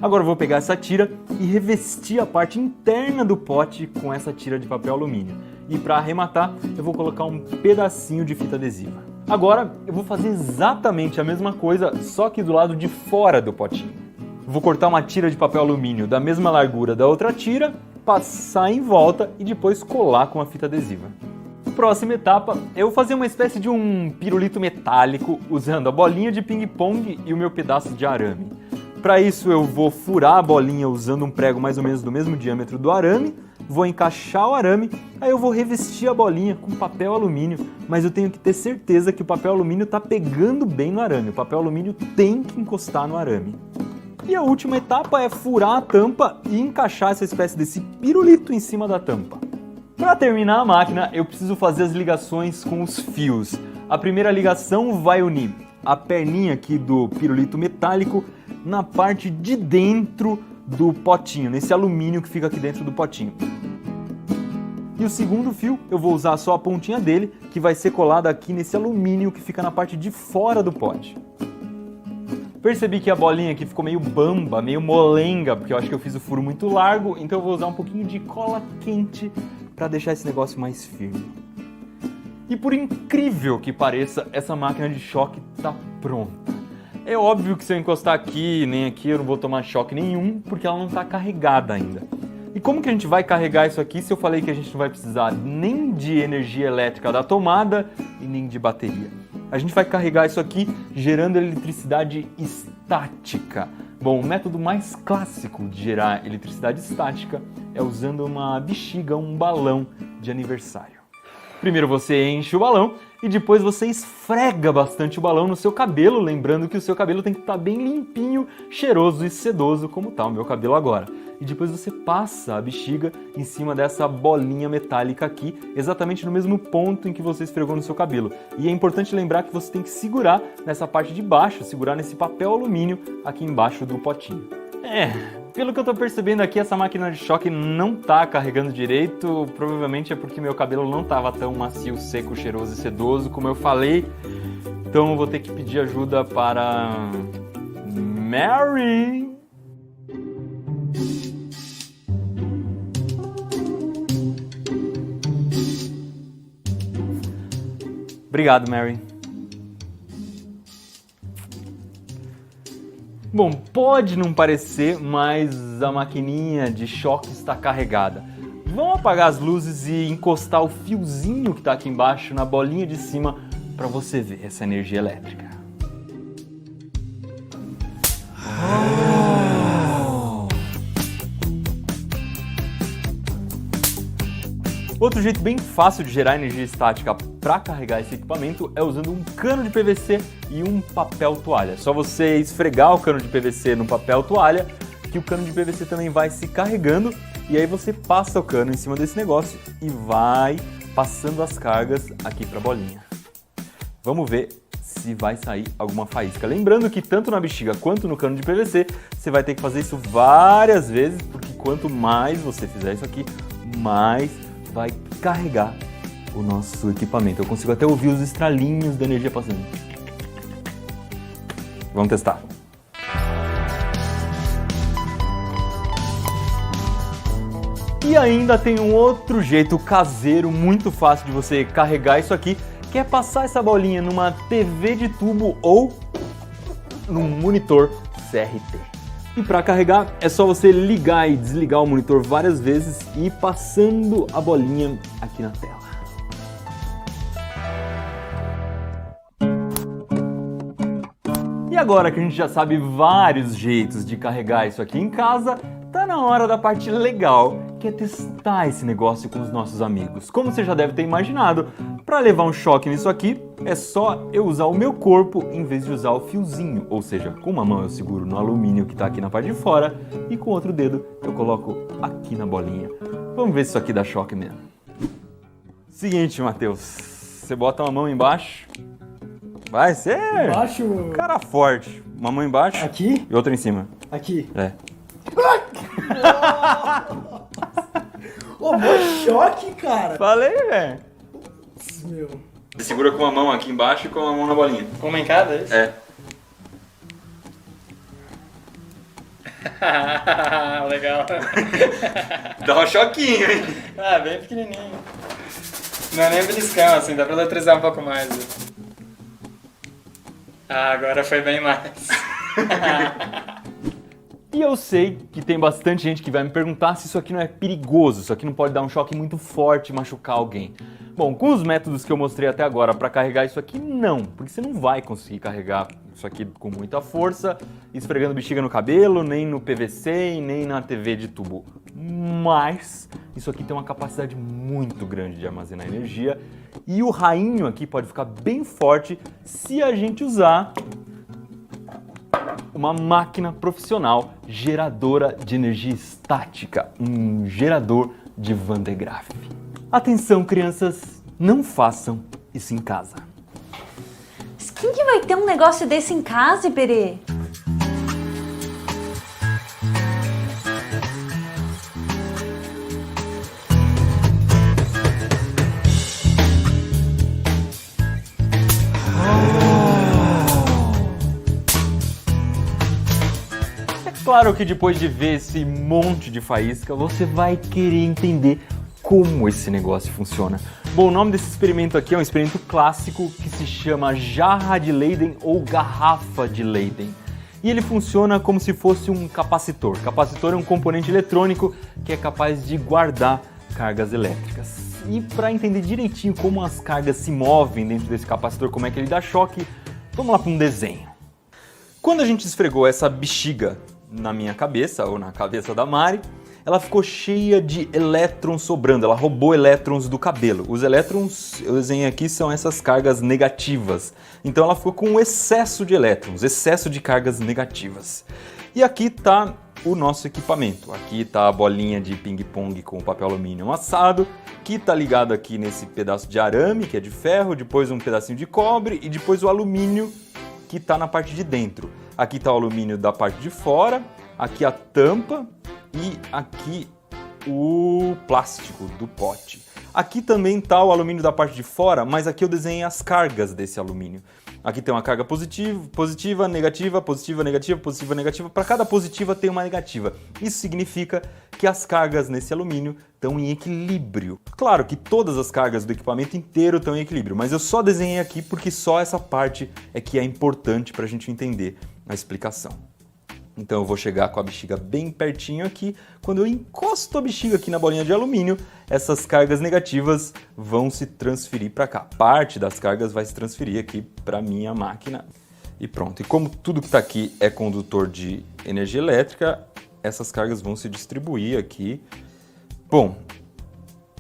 Agora eu vou pegar essa tira e revestir a parte interna do pote com essa tira de papel alumínio. E para arrematar, eu vou colocar um pedacinho de fita adesiva. Agora eu vou fazer exatamente a mesma coisa, só que do lado de fora do potinho. Vou cortar uma tira de papel alumínio da mesma largura da outra tira, passar em volta e depois colar com a fita adesiva. Próxima etapa, eu vou fazer uma espécie de um pirulito metálico usando a bolinha de ping-pong e o meu pedaço de arame. Para isso eu vou furar a bolinha usando um prego mais ou menos do mesmo diâmetro do arame, vou encaixar o arame, aí eu vou revestir a bolinha com papel alumínio, mas eu tenho que ter certeza que o papel alumínio está pegando bem no arame, o papel alumínio tem que encostar no arame. E a última etapa é furar a tampa e encaixar essa espécie desse pirulito em cima da tampa. Para terminar a máquina, eu preciso fazer as ligações com os fios. A primeira ligação vai unir a perninha aqui do pirulito metálico na parte de dentro do potinho, nesse alumínio que fica aqui dentro do potinho. E o segundo fio, eu vou usar só a pontinha dele, que vai ser colada aqui nesse alumínio que fica na parte de fora do pote. Percebi que a bolinha aqui ficou meio bamba, meio molenga, porque eu acho que eu fiz o furo muito largo, então eu vou usar um pouquinho de cola quente para deixar esse negócio mais firme. E por incrível que pareça, essa máquina de choque está pronta. É óbvio que se eu encostar aqui nem aqui eu não vou tomar choque nenhum, porque ela não está carregada ainda. E como que a gente vai carregar isso aqui se eu falei que a gente não vai precisar nem de energia elétrica da tomada e nem de bateria? A gente vai carregar isso aqui gerando eletricidade estática. Bom, o método mais clássico de gerar eletricidade estática é usando uma bexiga, um balão de aniversário. Primeiro você enche o balão e depois você esfrega bastante o balão no seu cabelo, lembrando que o seu cabelo tem que estar bem limpinho, cheiroso e sedoso, como está o meu cabelo agora. E depois você passa a bexiga em cima dessa bolinha metálica aqui, exatamente no mesmo ponto em que você esfregou no seu cabelo. E é importante lembrar que você tem que segurar nessa parte de baixo, segurar nesse papel alumínio aqui embaixo do potinho. Pelo que eu tô percebendo aqui, essa máquina de choque não tá carregando direito, provavelmente é porque meu cabelo não tava tão macio, seco, cheiroso e sedoso como eu falei. Então eu vou ter que pedir ajuda para Mary. Obrigado, Mary. Bom, pode não parecer, mas a maquininha de choque está carregada. Vamos apagar as luzes e encostar o fiozinho que está aqui embaixo na bolinha de cima para você ver essa energia elétrica. Outro jeito bem fácil de gerar energia estática para carregar esse equipamento é usando um cano de PVC e um papel toalha. É só você esfregar o cano de PVC no papel toalha que o cano de PVC também vai se carregando e aí você passa o cano em cima desse negócio e vai passando as cargas aqui para a bolinha. Vamos ver se vai sair alguma faísca. Lembrando que tanto na bexiga quanto no cano de PVC você vai ter que fazer isso várias vezes, porque quanto mais você fizer isso aqui, mais vai carregar o nosso equipamento. Eu consigo até ouvir os estralinhos da energia passando. Vamos testar. E ainda tem um outro jeito caseiro muito fácil de você carregar isso aqui, que é passar essa bolinha numa TV de tubo ou num monitor CRT. E para carregar é só você ligar e desligar o monitor várias vezes e ir passando a bolinha aqui na tela. E agora que a gente já sabe vários jeitos de carregar isso aqui em casa, tá na hora da parte legal, quer testar esse negócio com os nossos amigos. Como você já deve ter imaginado, para levar um choque nisso aqui, é só eu usar o meu corpo em vez de usar o fiozinho. Ou seja, com uma mão eu seguro no alumínio que está aqui na parte de fora e com o outro dedo eu coloco aqui na bolinha. Vamos ver se isso aqui dá choque mesmo. Seguinte, Matheus, você bota uma mão embaixo. Vai ser Embaixo? cara forte. Uma mão embaixo. Aqui? E outra em cima. Aqui. É. Ô, mó choque, cara. Falei, velho. Meu. Você segura com uma mão aqui embaixo e com uma mão na bolinha. Uma em cada, é isso? É. Legal. Dá um choquinho, hein? Ah, bem pequenininho. Não é nem beliscão, assim, dá pra eletrizar um pouco mais. Ah, agora foi bem mais. E eu sei que tem bastante gente que vai me perguntar se isso aqui não é perigoso, isso aqui não pode dar um choque muito forte e machucar alguém. Bom, com os métodos que eu mostrei até agora para carregar isso aqui, não, porque você não vai conseguir carregar isso aqui com muita força, esfregando bexiga no cabelo, nem no PVC e nem na TV de tubo. Mas isso aqui tem uma capacidade muito grande de armazenar energia e o rainho aqui pode ficar bem forte se a gente usar uma máquina profissional geradora de energia estática, um gerador de Van de Graaff. Atenção, crianças, não façam isso em casa. Mas quem que vai ter um negócio desse em casa, Iberê? Claro que depois de ver esse monte de faísca, você vai querer entender como esse negócio funciona. Bom, o nome desse experimento aqui é um experimento clássico que se chama jarra de Leyden ou garrafa de Leyden. E ele funciona como se fosse um capacitor. Capacitor é um componente eletrônico que é capaz de guardar cargas elétricas. E para entender direitinho como as cargas se movem dentro desse capacitor, como é que ele dá choque, vamos lá para um desenho. Quando a gente esfregou essa bexiga na minha cabeça, ou na cabeça da Mari, ela ficou cheia de elétrons sobrando, ela roubou elétrons do cabelo. Os elétrons, eu desenhei aqui, são essas cargas negativas. Então ela ficou com um excesso de elétrons, excesso de cargas negativas. E aqui está o nosso equipamento. Aqui está a bolinha de ping-pong com papel alumínio amassado, que está ligado aqui nesse pedaço de arame, que é de ferro, depois um pedacinho de cobre e depois o alumínio que está na parte de dentro. Aqui está o alumínio da parte de fora, aqui a tampa e aqui o plástico do pote. Aqui também está o alumínio da parte de fora, mas aqui eu desenhei as cargas desse alumínio. Aqui tem uma carga positiva, negativa, positiva, negativa, positiva, negativa. Para cada positiva tem uma negativa. Isso significa que as cargas nesse alumínio estão em equilíbrio. Claro que todas as cargas do equipamento inteiro estão em equilíbrio, mas eu só desenhei aqui porque só essa parte é que é importante para a gente entender a explicação. Então eu vou chegar com a bexiga bem pertinho aqui. Quando eu encosto a bexiga aqui na bolinha de alumínio, essas cargas negativas vão se transferir para cá. Parte das cargas vai se transferir aqui para minha máquina e pronto. E como tudo que está aqui é condutor de energia elétrica, essas cargas vão se distribuir aqui. Bom,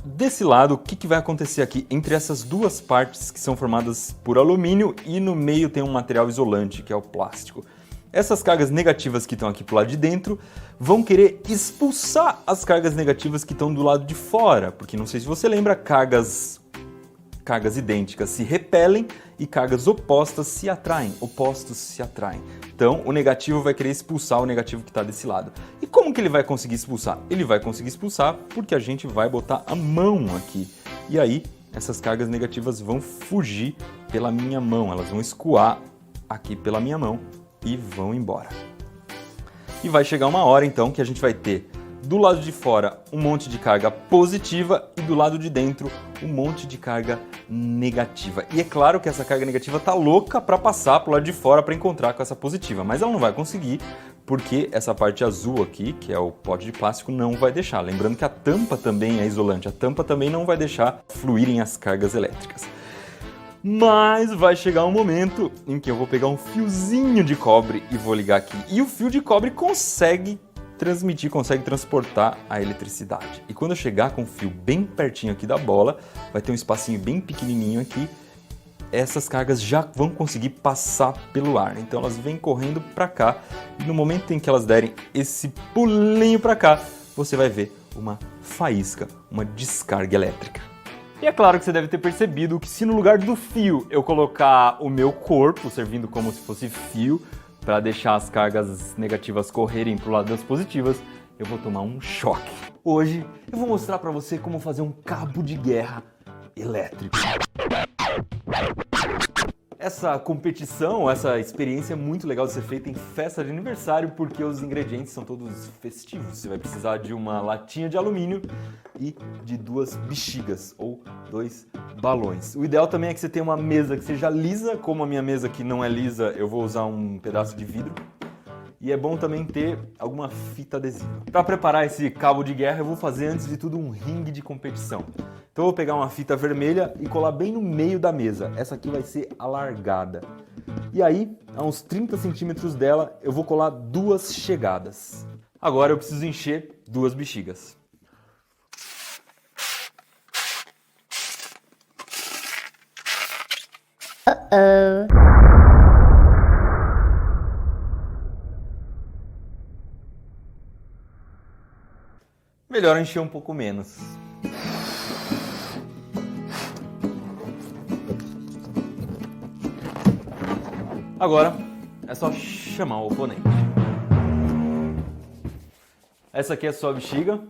desse lado, o que vai acontecer aqui entre essas duas partes que são formadas por alumínio e no meio tem um material isolante que é o plástico? Essas cargas negativas que estão aqui pro lado de dentro vão querer expulsar as cargas negativas que estão do lado de fora, porque não sei se você lembra, cargas idênticas se repelem e cargas opostas se atraem, opostos se atraem. Então o negativo vai querer expulsar o negativo que está desse lado. E como que ele vai conseguir expulsar? Ele vai conseguir expulsar porque a gente vai botar a mão aqui. E aí essas cargas negativas vão fugir pela minha mão, elas vão escoar aqui pela minha mão e vão embora. E vai chegar uma hora então que a gente vai ter do lado de fora um monte de carga positiva e do lado de dentro um monte de carga negativa. E é claro que essa carga negativa tá louca para passar pro lado de fora para encontrar com essa positiva, mas ela não vai conseguir porque essa parte azul aqui, que é o pote de plástico, não vai deixar. Lembrando que a tampa também é isolante, a tampa também não vai deixar fluírem as cargas elétricas. Mas vai chegar um momento em que eu vou pegar um fiozinho de cobre e vou ligar aqui. E o fio de cobre consegue transmitir, consegue transportar a eletricidade. E quando eu chegar com o fio bem pertinho aqui da bola, vai ter um espacinho bem pequenininho aqui, essas cargas já vão conseguir passar pelo ar. Então elas vêm correndo para cá e no momento em que elas derem esse pulinho para cá, você vai ver uma faísca, uma descarga elétrica. E é claro que você deve ter percebido que se no lugar do fio eu colocar o meu corpo, servindo como se fosse fio, para deixar as cargas negativas correrem para o lado das positivas, eu vou tomar um choque. Hoje eu vou mostrar para você como fazer um cabo de guerra elétrico. Essa competição, essa experiência é muito legal de ser feita em festa de aniversário porque os ingredientes são todos festivos. Você vai precisar de uma latinha de alumínio e de 2 bexigas ou 2 balões. O ideal também é que você tenha uma mesa que seja lisa, como a minha mesa aqui não é lisa, eu vou usar um pedaço de vidro. E é bom também ter alguma fita adesiva. Para preparar esse cabo de guerra, eu vou fazer antes de tudo um ringue de competição. Então eu vou pegar uma fita vermelha e colar bem no meio da mesa. Essa aqui vai ser a largada. E aí, a uns 30 centímetros dela, eu vou colar 2 chegadas. Agora eu preciso encher 2 bexigas. Melhor encher um pouco menos. Agora é só chamar o oponente. Essa aqui é a sua bexiga.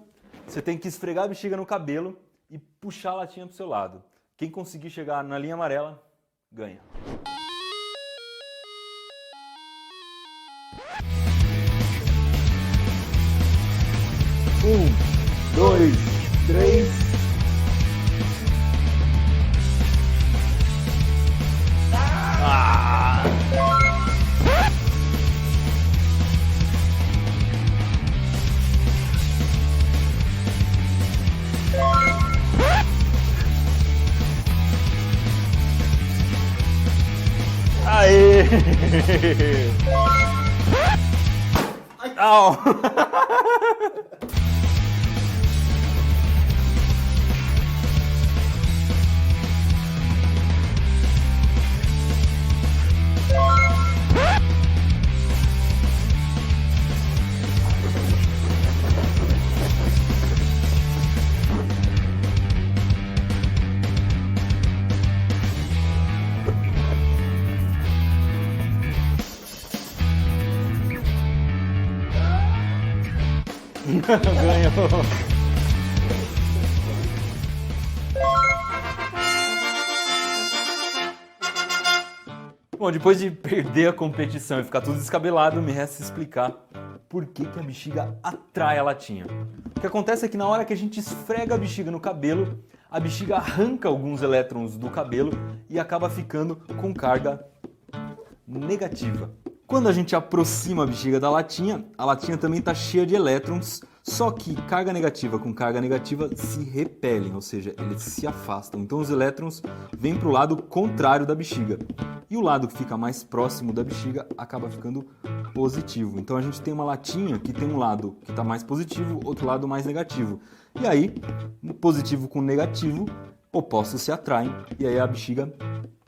Você tem que esfregar a bexiga no cabelo e puxar a latinha pro seu lado. Quem conseguir chegar na linha amarela, ganha. Um, 2, 3. Aê! Au! Ganhou! Bom, depois de perder a competição e ficar tudo descabelado, me resta explicar por que a bexiga atrai a latinha. O que acontece é que na hora que a gente esfrega a bexiga no cabelo, a bexiga arranca alguns elétrons do cabelo e acaba ficando com carga negativa. Quando a gente aproxima a bexiga da latinha, a latinha também está cheia de elétrons, só que carga negativa com carga negativa se repelem, ou seja, eles se afastam. Então os elétrons vêm para o lado contrário da bexiga. E o lado que fica mais próximo da bexiga acaba ficando positivo. Então a gente tem uma latinha que tem um lado que está mais positivo, outro lado mais negativo. E aí, positivo com negativo, opostos se atraem e aí a bexiga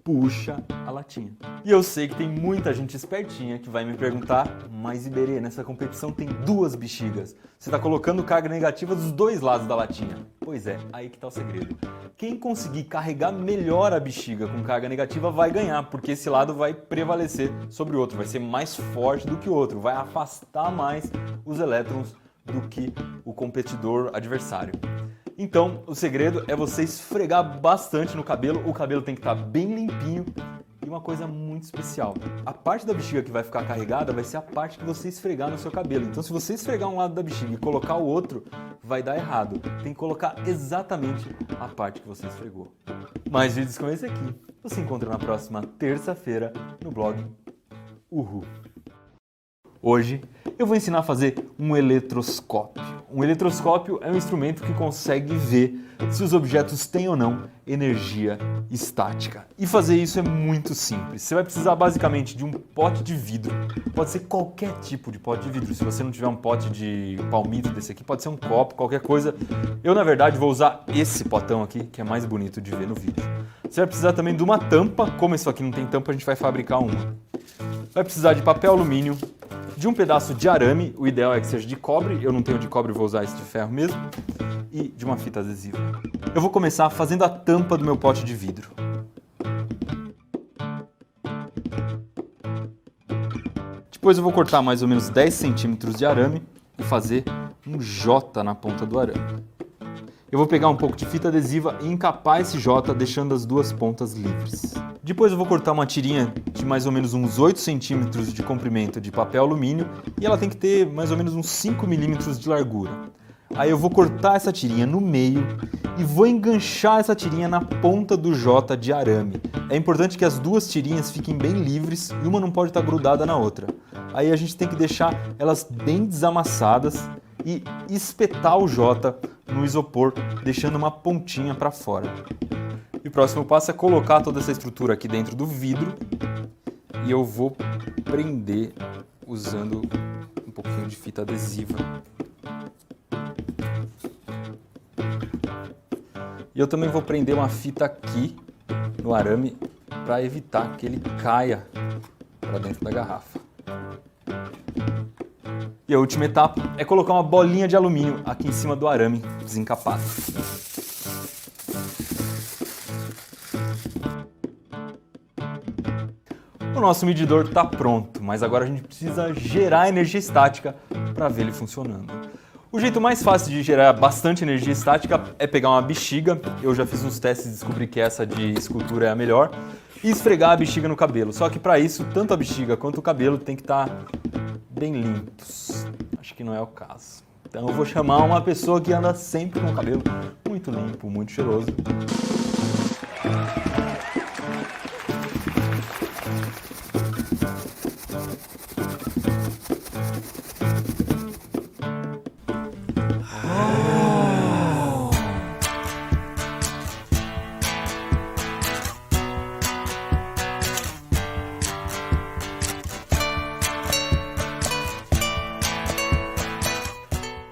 puxa a latinha. E eu sei que tem muita gente espertinha que vai me perguntar, mas Iberê, nessa competição tem 2 bexigas. Você está colocando carga negativa dos 2 lados da latinha. Pois é, aí que está o segredo. Quem conseguir carregar melhor a bexiga com carga negativa vai ganhar, porque esse lado vai prevalecer sobre o outro, vai ser mais forte do que o outro, vai afastar mais os elétrons do que o competidor adversário. Então, o segredo é você esfregar bastante no cabelo, o cabelo tem que estar bem limpinho e uma coisa muito especial. A parte da bexiga que vai ficar carregada vai ser a parte que você esfregar no seu cabelo. Então, se você esfregar um lado da bexiga e colocar o outro, vai dar errado. Tem que colocar exatamente a parte que você esfregou. Mais vídeos como esse aqui você encontra na próxima terça-feira no blog Uhul. Hoje eu vou ensinar a fazer um eletroscópio, um eletroscópio é um instrumento que consegue ver se os objetos têm ou não energia estática. E fazer isso é muito simples. Você vai precisar basicamente de um pote de vidro. Pode ser qualquer tipo de pote de vidro. Se você não tiver um pote de palmito desse aqui, pode ser um copo, qualquer coisa. Eu, na verdade, vou usar esse potão aqui, que é mais bonito de ver no vídeo. Você vai precisar também de uma tampa. Como isso aqui não tem tampa, a gente vai fabricar uma. Vai precisar de papel alumínio, de um pedaço de arame, o ideal é que seja de cobre, eu não tenho de cobre, vou usar esse de ferro mesmo, e de uma fita adesiva. Eu vou começar fazendo a tampa do meu pote de vidro. Depois eu vou cortar mais ou menos 10 centímetros de arame e fazer um J na ponta do arame. Eu vou pegar um pouco de fita adesiva e encapar esse J, deixando as duas pontas livres. Depois eu vou cortar uma tirinha de mais ou menos uns 8 centímetros de comprimento de papel alumínio e ela tem que ter mais ou menos uns 5 milímetros de largura. Aí eu vou cortar essa tirinha no meio e vou enganchar essa tirinha na ponta do J de arame. É importante que as duas tirinhas fiquem bem livres e uma não pode estar grudada na outra. Aí a gente tem que deixar elas bem desamassadas e espetar o J no isopor, deixando uma pontinha para fora. E o próximo passo é colocar toda essa estrutura aqui dentro do vidro e eu vou prender usando um pouquinho de fita adesiva. E eu também vou prender uma fita aqui no arame para evitar que ele caia para dentro da garrafa. E a última etapa é colocar uma bolinha de alumínio aqui em cima do arame desencapado. O nosso medidor está pronto, mas agora a gente precisa gerar energia estática para ver ele funcionando. O jeito mais fácil de gerar bastante energia estática é pegar uma bexiga, eu já fiz uns testes e descobri que essa de escultura é a melhor, e esfregar a bexiga no cabelo. Só que para isso, tanto a bexiga quanto o cabelo tem que estar bem limpos. Acho que não é o caso. Então eu vou chamar uma pessoa que anda sempre com o cabelo muito limpo, muito cheiroso.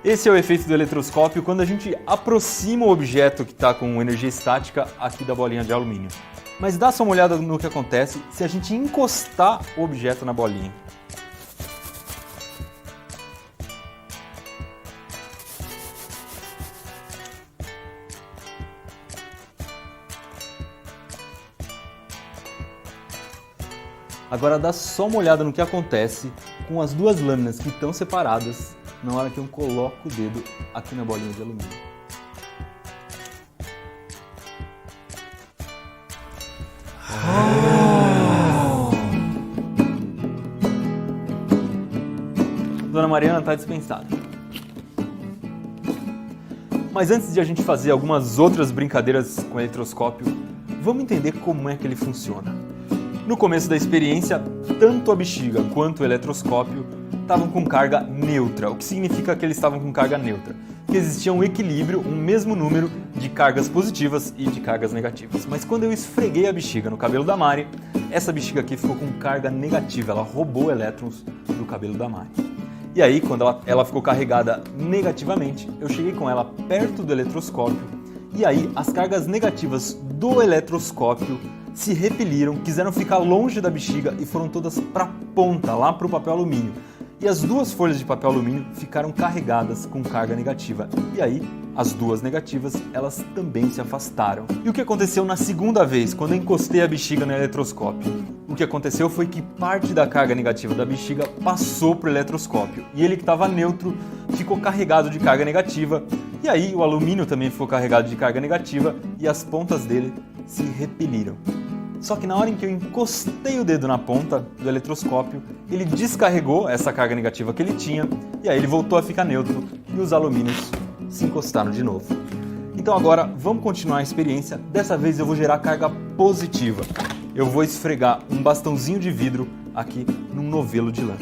Esse é o efeito do eletroscópio quando a gente aproxima o objeto que está com energia estática aqui da bolinha de alumínio. Mas dá só uma olhada no que acontece se a gente encostar o objeto na bolinha. Agora dá só uma olhada no que acontece com as duas lâminas que estão separadas na hora que eu coloco o dedo aqui na bolinha de alumínio. Dona Mariana está dispensada. Mas antes de a gente fazer algumas outras brincadeiras com o eletroscópio, vamos entender como é que ele funciona. No começo da experiência, tanto a bexiga quanto o eletroscópio estavam com carga neutra. O que significa que eles estavam com carga neutra? Que existia um equilíbrio, um mesmo número de cargas positivas e de cargas negativas. Mas quando eu esfreguei a bexiga no cabelo da Mari, essa bexiga aqui ficou com carga negativa, ela roubou elétrons do cabelo da Mari. E aí, quando ela ficou carregada negativamente, eu cheguei com ela perto do eletroscópio e aí as cargas negativas do eletroscópio se repeliram, quiseram ficar longe da bexiga e foram todas para a ponta, lá para o papel alumínio. E as duas folhas de papel alumínio ficaram carregadas com carga negativa. E aí, as duas negativas, elas também se afastaram. E o que aconteceu na segunda vez, quando eu encostei a bexiga no eletroscópio? O que aconteceu foi que parte da carga negativa da bexiga passou para o eletroscópio. E ele que estava neutro ficou carregado de carga negativa. E aí, o alumínio também ficou carregado de carga negativa e as pontas dele se repeliram. Só que na hora em que eu encostei o dedo na ponta do eletroscópio, ele descarregou essa carga negativa que ele tinha, e aí ele voltou a ficar neutro e os alumínios se encostaram de novo. Então agora vamos continuar a experiência, dessa vez eu vou gerar carga positiva. Eu vou esfregar um bastãozinho de vidro aqui num novelo de lã.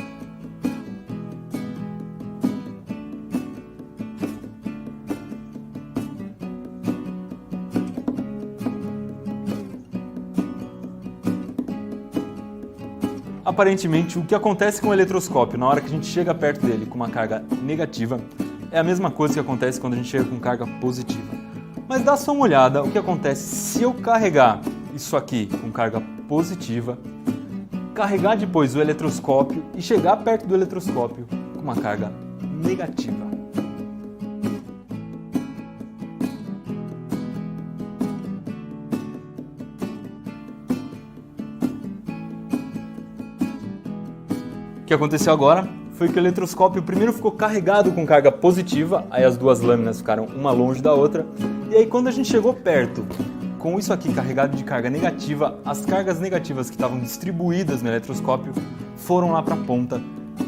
Aparentemente, o que acontece com o eletroscópio na hora que a gente chega perto dele com uma carga negativa é a mesma coisa que acontece quando a gente chega com carga positiva. Mas dá só uma olhada o que acontece se eu carregar isso aqui com carga positiva, carregar depois o eletroscópio e chegar perto do eletroscópio com uma carga negativa. O que aconteceu agora foi que o eletroscópio primeiro ficou carregado com carga positiva, aí as duas lâminas ficaram uma longe da outra, e aí quando a gente chegou perto, com isso aqui carregado de carga negativa, as cargas negativas que estavam distribuídas no eletroscópio foram lá para a ponta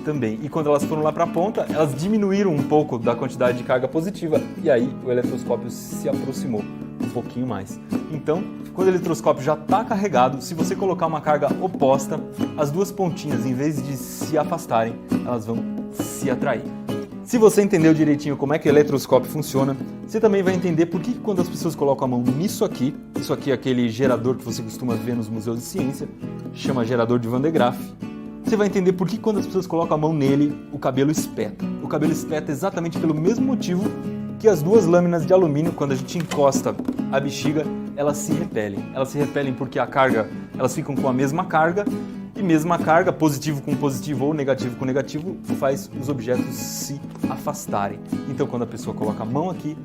também. E quando elas foram lá para a ponta, elas diminuíram um pouco da quantidade de carga positiva, e aí o eletroscópio se aproximou um pouquinho mais. Então, quando o eletroscópio já está carregado, se você colocar uma carga oposta, as duas pontinhas, em vez de se afastarem, elas vão se atrair. Se você entendeu direitinho como é que o eletroscópio funciona, você também vai entender por que quando as pessoas colocam a mão nisso aqui, isso aqui é aquele gerador que você costuma ver nos museus de ciência, chama gerador de Van de Graaff. Você vai entender por que quando as pessoas colocam a mão nele, o cabelo espeta. O cabelo espeta exatamente pelo mesmo motivo que as duas lâminas de alumínio, quando a gente encosta a bexiga, elas se repelem. Elas se repelem porque a carga, elas ficam com a mesma carga, e mesma carga, positivo com positivo ou negativo com negativo, faz os objetos se afastarem. Então, quando a pessoa coloca a mão aqui,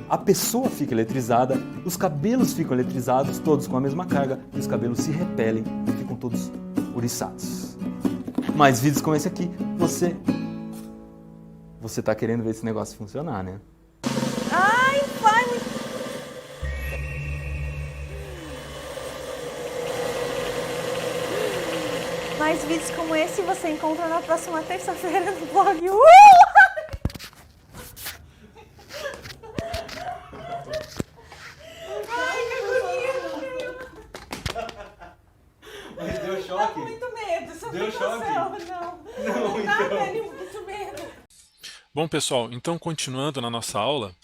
a pessoa fica eletrizada, os cabelos ficam eletrizados, todos com a mesma carga, e os cabelos se repelem e ficam todos oriçados. Mais vídeos como esse aqui, você tá querendo ver esse negócio funcionar, né? Ai, vai! Mais vídeos como esse você encontra na próxima terça-feira no blog. Ai, que bonito! Mas deu choque? Tá com muito medo, só Deu choque? Não dá, velho, muito medo. Bom, pessoal, então continuando na nossa aula,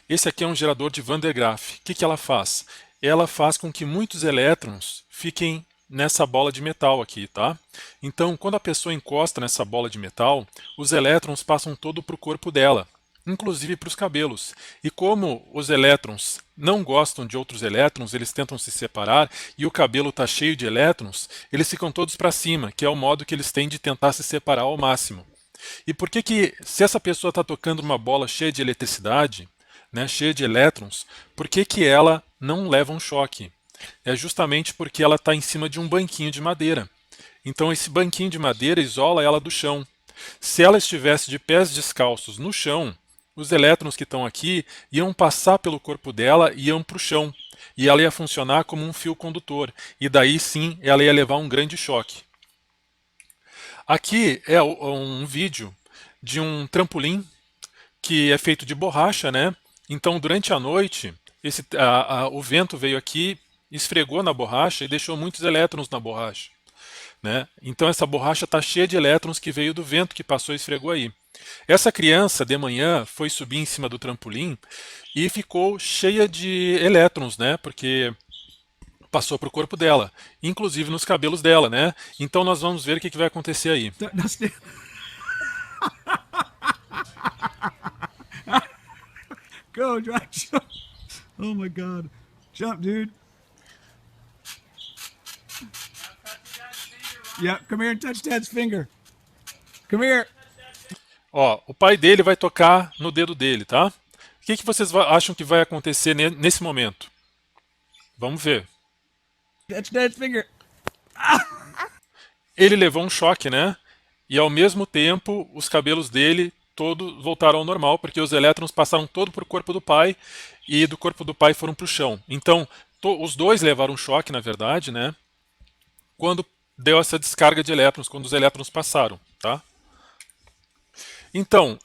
esse aqui é um gerador de Van de Graaff. O que ela faz? Ela faz com que muitos elétrons fiquem nessa bola de metal aqui, tá? Então, quando a pessoa encosta nessa bola de metal, os elétrons passam todo para o corpo dela, inclusive para os cabelos. E como os elétrons não gostam de outros elétrons, eles tentam se separar e o cabelo está cheio de elétrons, eles ficam todos para cima, que é o modo que eles têm de tentar se separar ao máximo. E por que se essa pessoa está tocando uma bola cheia de eletricidade, né, cheia de elétrons, por que ela não leva um choque? É justamente porque ela está em cima de um banquinho de madeira. Então esse banquinho de madeira isola ela do chão. Se ela estivesse de pés descalços no chão, os elétrons que estão aqui iam passar pelo corpo dela e iam para o chão. E ela ia funcionar como um fio condutor. E daí sim ela ia levar um grande choque. Aqui é um vídeo de um trampolim que é feito de borracha, né? Então durante a noite o vento veio aqui, esfregou na borracha e deixou muitos elétrons na borracha, né? Então essa borracha está cheia de elétrons que veio do vento que passou e esfregou aí. Essa criança de manhã foi subir em cima do trampolim e ficou cheia de elétrons, né? Porque passou para o corpo dela, inclusive nos cabelos dela, né? Então nós vamos ver o que vai acontecer aí. Go, Jack, jump. Oh my God. Jump, dude. Yeah, come here and touch Dad's finger. Come here. Ó, o pai dele vai tocar no dedo dele, tá? O que vocês acham que vai acontecer nesse momento? Vamos ver. Touch Dad's finger. Ele levou um choque, né? E ao mesmo tempo, os cabelos dele todos voltaram ao normal, porque os elétrons passaram todo para o corpo do pai e do corpo do pai foram para o chão. Então, os dois levaram um choque, na verdade, né? Quando deu essa descarga de elétrons, quando os elétrons passaram, tá? Então,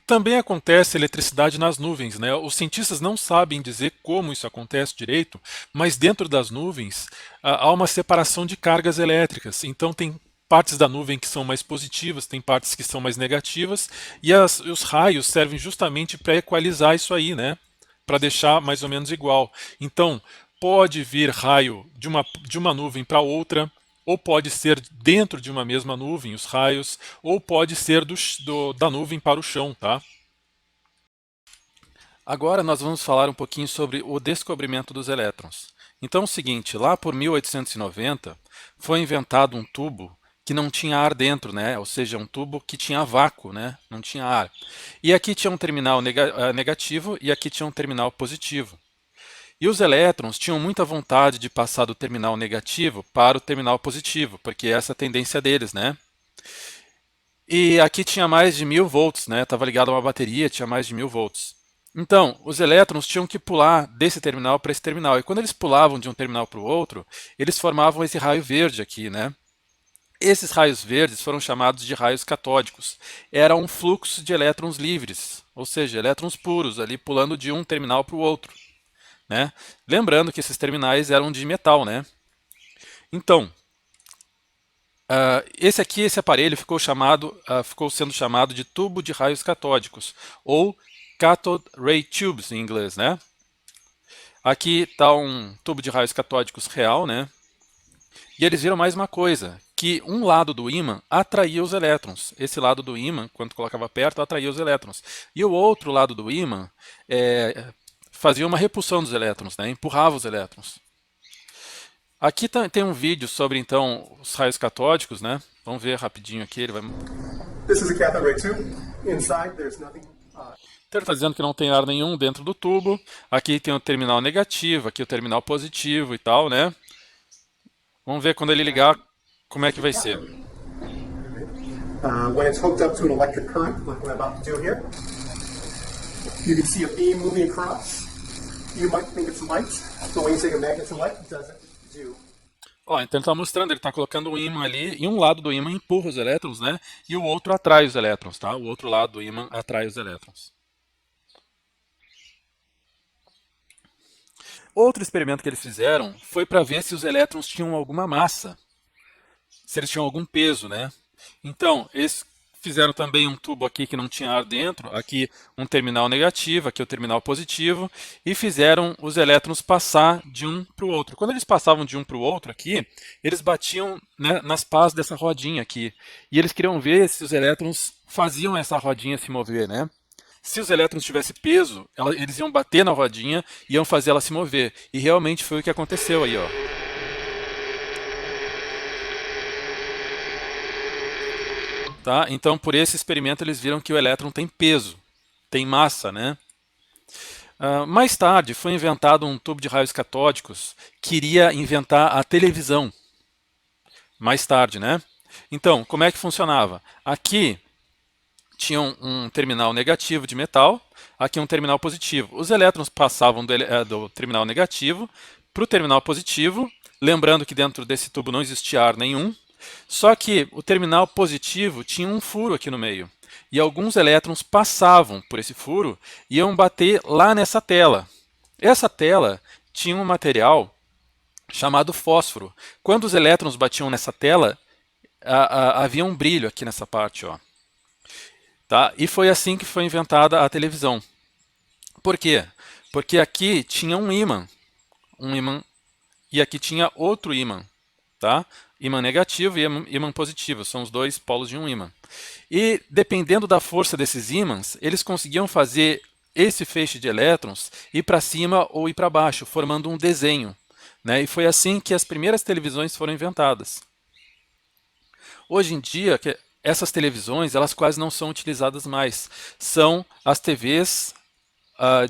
também acontece eletricidade nas nuvens, né? Os cientistas não sabem dizer como isso acontece direito, mas dentro das nuvens há uma separação de cargas elétricas. Então tem partes da nuvem que são mais positivas, tem partes que são mais negativas, e os raios servem justamente para equalizar isso aí, né? Para deixar mais ou menos igual. Então, pode vir raio de uma nuvem para outra, ou pode ser dentro de uma mesma nuvem, os raios, ou pode ser da nuvem para o chão, tá? Agora nós vamos falar um pouquinho sobre o descobrimento dos elétrons. Então é o seguinte, lá por 1890 foi inventado um tubo que não tinha ar dentro, né? Ou seja, um tubo que tinha vácuo, né? Não tinha ar. E aqui tinha um terminal negativo e aqui tinha um terminal positivo. E os elétrons tinham muita vontade de passar do terminal negativo para o terminal positivo, porque essa é a tendência deles, né? E aqui tinha mais de 1000 volts, né? Estava ligado a uma bateria, tinha mais de 1000 volts. Então, os elétrons tinham que pular desse terminal para esse terminal. E quando eles pulavam de um terminal para o outro, eles formavam esse raio verde aqui, né? Esses raios verdes foram chamados de raios catódicos. Era um fluxo de elétrons livres, ou seja, elétrons puros ali pulando de um terminal para o outro, né? Lembrando que esses terminais eram de metal, né? Então, esse aparelho ficou sendo chamado de tubo de raios catódicos, ou cathode ray tubes em inglês, né? Aqui está um tubo de raios catódicos real, né? E eles viram mais uma coisa, que um lado do ímã atraía os elétrons. Esse lado do ímã, quando colocava perto, atraía os elétrons. E o outro lado do ímã fazia uma repulsão dos elétrons, né? Empurrava os elétrons. Aqui tem um vídeo sobre, então, os raios catódicos, né? Vamos ver rapidinho aqui. Ele vai... This is a cathode ray tube. Inside there's nothing. Então ele está dizendo que não tem ar nenhum dentro do tubo. Aqui tem o terminal negativo, aqui o terminal positivo e tal, né? Vamos ver quando ele ligar como é que vai ser. When it's hooked up to an electric current, like I'm about to do here, you can see a beam moving across. You might think it's light, but when you take a magnet to light, it doesn't do. Ó, então ele está mostrando, ele está colocando um ímã ali, e um lado do ímã empurra os elétrons, né? E o outro atrai os elétrons, tá? O outro lado do ímã atrai os elétrons. Outro experimento que eles fizeram foi para ver se os elétrons tinham alguma massa, se eles tinham algum peso, né? Então, eles fizeram também um tubo aqui que não tinha ar dentro, aqui um terminal negativo, aqui o terminal positivo, e fizeram os elétrons passar de um para o outro. Quando eles passavam de um para o outro aqui, eles batiam, né, nas pás dessa rodinha aqui, e eles queriam ver se os elétrons faziam essa rodinha se mover, né? Se os elétrons tivessem peso, eles iam bater na rodinha e iam fazer ela se mover. E realmente foi o que aconteceu aí, ó. Tá? Então, por esse experimento, eles viram que o elétron tem peso, tem massa, né? Mais tarde, foi inventado um tubo de raios catódicos que iria inventar a televisão. Mais tarde, né? Então, como é que funcionava? Aqui tinha um terminal negativo de metal, aqui um terminal positivo. Os elétrons passavam do terminal negativo para o terminal positivo, lembrando que dentro desse tubo não existia ar nenhum, só que o terminal positivo tinha um furo aqui no meio, e alguns elétrons passavam por esse furo e iam bater lá nessa tela. Essa tela tinha um material chamado fósforo. Quando os elétrons batiam nessa tela, havia um brilho aqui nessa parte, ó. Tá? E foi assim que foi inventada a televisão. Por quê? Porque aqui tinha um ímã, e aqui tinha outro ímã, tá? Ímã negativo e ímã positivo, são os dois polos de um ímã. E dependendo da força desses ímãs, eles conseguiam fazer esse feixe de elétrons ir para cima ou ir para baixo, formando um desenho, né? E foi assim que as primeiras televisões foram inventadas. Hoje em dia, essas televisões, elas quase não são utilizadas mais. São as TVs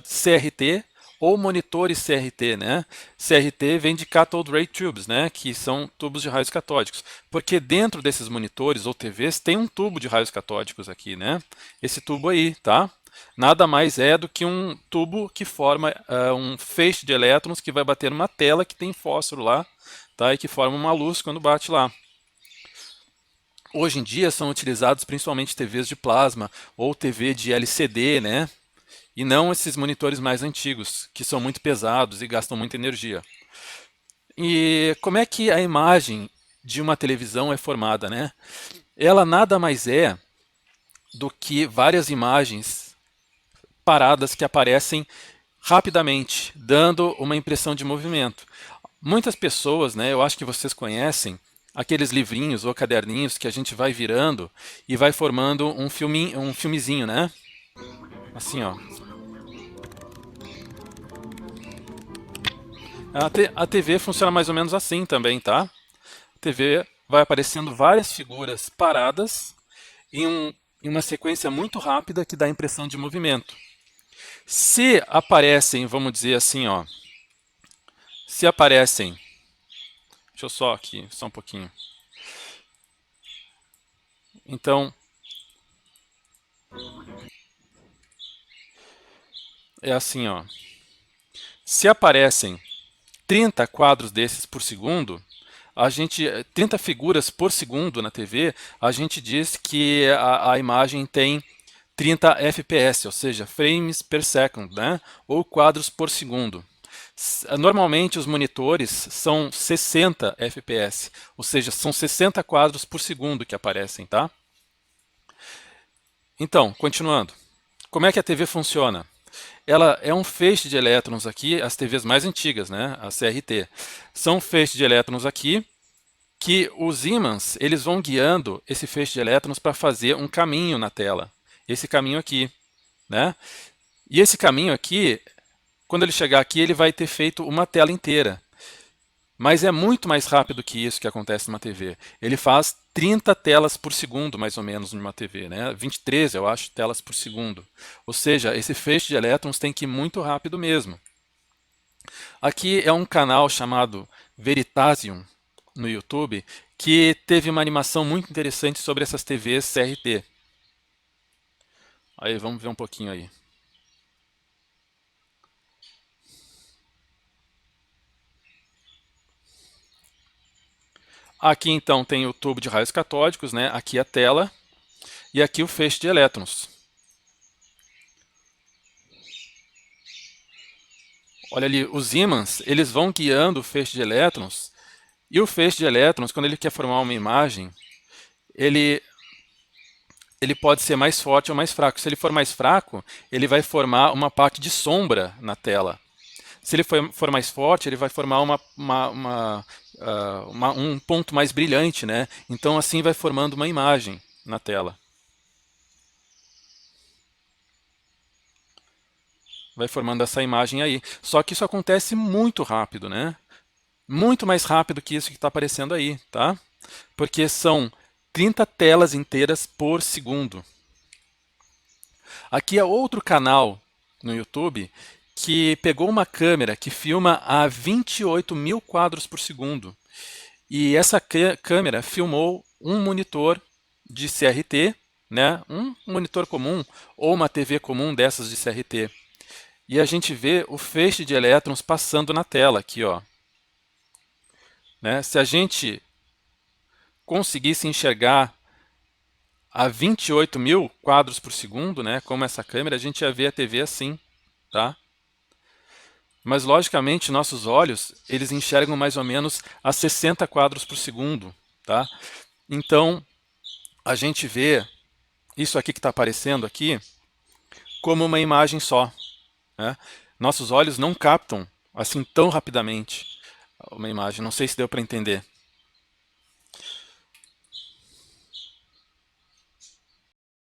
CRT ou monitores CRT, né? CRT vem de Cathode Ray Tubes, né? Que são tubos de raios catódicos. Porque dentro desses monitores ou TVs tem um tubo de raios catódicos aqui, né? Esse tubo aí, tá? Nada mais é do que um tubo que forma um feixe de elétrons que vai bater numa tela que tem fósforo lá, tá? E que forma uma luz quando bate lá. Hoje em dia são utilizados principalmente TVs de plasma ou TV de LCD, né? E não esses monitores mais antigos, que são muito pesados e gastam muita energia. E como é que a imagem de uma televisão é formada, né? Ela nada mais é do que várias imagens paradas que aparecem rapidamente, dando uma impressão de movimento. Muitas pessoas, né, eu acho que vocês conhecem, aqueles livrinhos ou caderninhos que a gente vai virando e vai formando um filmezinho, né? Assim, ó. A TV funciona mais ou menos assim também, tá? A TV vai aparecendo várias figuras paradas em uma sequência muito rápida que dá a impressão de movimento. Se aparecem, vamos dizer assim, ó. Se aparecem... Deixa eu só aqui, só um pouquinho. Então... é assim, ó. Se aparecem 30 quadros desses por segundo, 30 figuras por segundo na TV, a gente diz que a imagem tem 30 FPS, ou seja, frames per second, né? Ou quadros por segundo. Normalmente os monitores são 60 FPS, ou seja, são 60 quadros por segundo que aparecem, tá? Então, continuando. Como é que a TV funciona? Ela é um feixe de elétrons aqui, as TVs mais antigas, né, a CRT. São um feixe de elétrons aqui, que os ímãs, eles vão guiando esse feixe de elétrons para fazer um caminho na tela. Esse caminho aqui, né? E esse caminho aqui, quando ele chegar aqui, ele vai ter feito uma tela inteira. Mas é muito mais rápido que isso que acontece numa TV. Ele faz 30 telas por segundo, mais ou menos, numa TV, né? 23, eu acho, telas por segundo. Ou seja, esse feixe de elétrons tem que ir muito rápido mesmo. Aqui é um canal chamado Veritasium, no YouTube, que teve uma animação muito interessante sobre essas TVs CRT. Aí, vamos ver um pouquinho aí. Aqui então tem o tubo de raios catódicos, né? Aqui a tela e aqui o feixe de elétrons. Olha ali, os ímãs, eles vão guiando o feixe de elétrons, e o feixe de elétrons, quando ele quer formar uma imagem, ele pode ser mais forte ou mais fraco. Se ele for mais fraco, ele vai formar uma parte de sombra na tela. Se ele for mais forte, ele vai formar um ponto mais brilhante, né? Então assim vai formando uma imagem na tela. Vai formando essa imagem aí. Só que isso acontece muito rápido, né? Muito mais rápido que isso que está aparecendo aí, tá? Porque são 30 telas inteiras por segundo. Aqui é outro canal no YouTube que pegou uma câmera que filma a 28 mil quadros por segundo. E essa câmera filmou um monitor de CRT, né? Um monitor comum ou uma TV comum dessas de CRT. E a gente vê o feixe de elétrons passando na tela aqui, ó. Né? Se a gente conseguisse enxergar a 28 mil quadros por segundo, né, como essa câmera, a gente ia ver a TV assim, tá? Mas, logicamente, nossos olhos, eles enxergam mais ou menos a 60 quadros por segundo, tá? Então, a gente vê isso aqui que está aparecendo aqui como uma imagem só, né? Nossos olhos não captam assim tão rapidamente uma imagem. Não sei se deu para entender.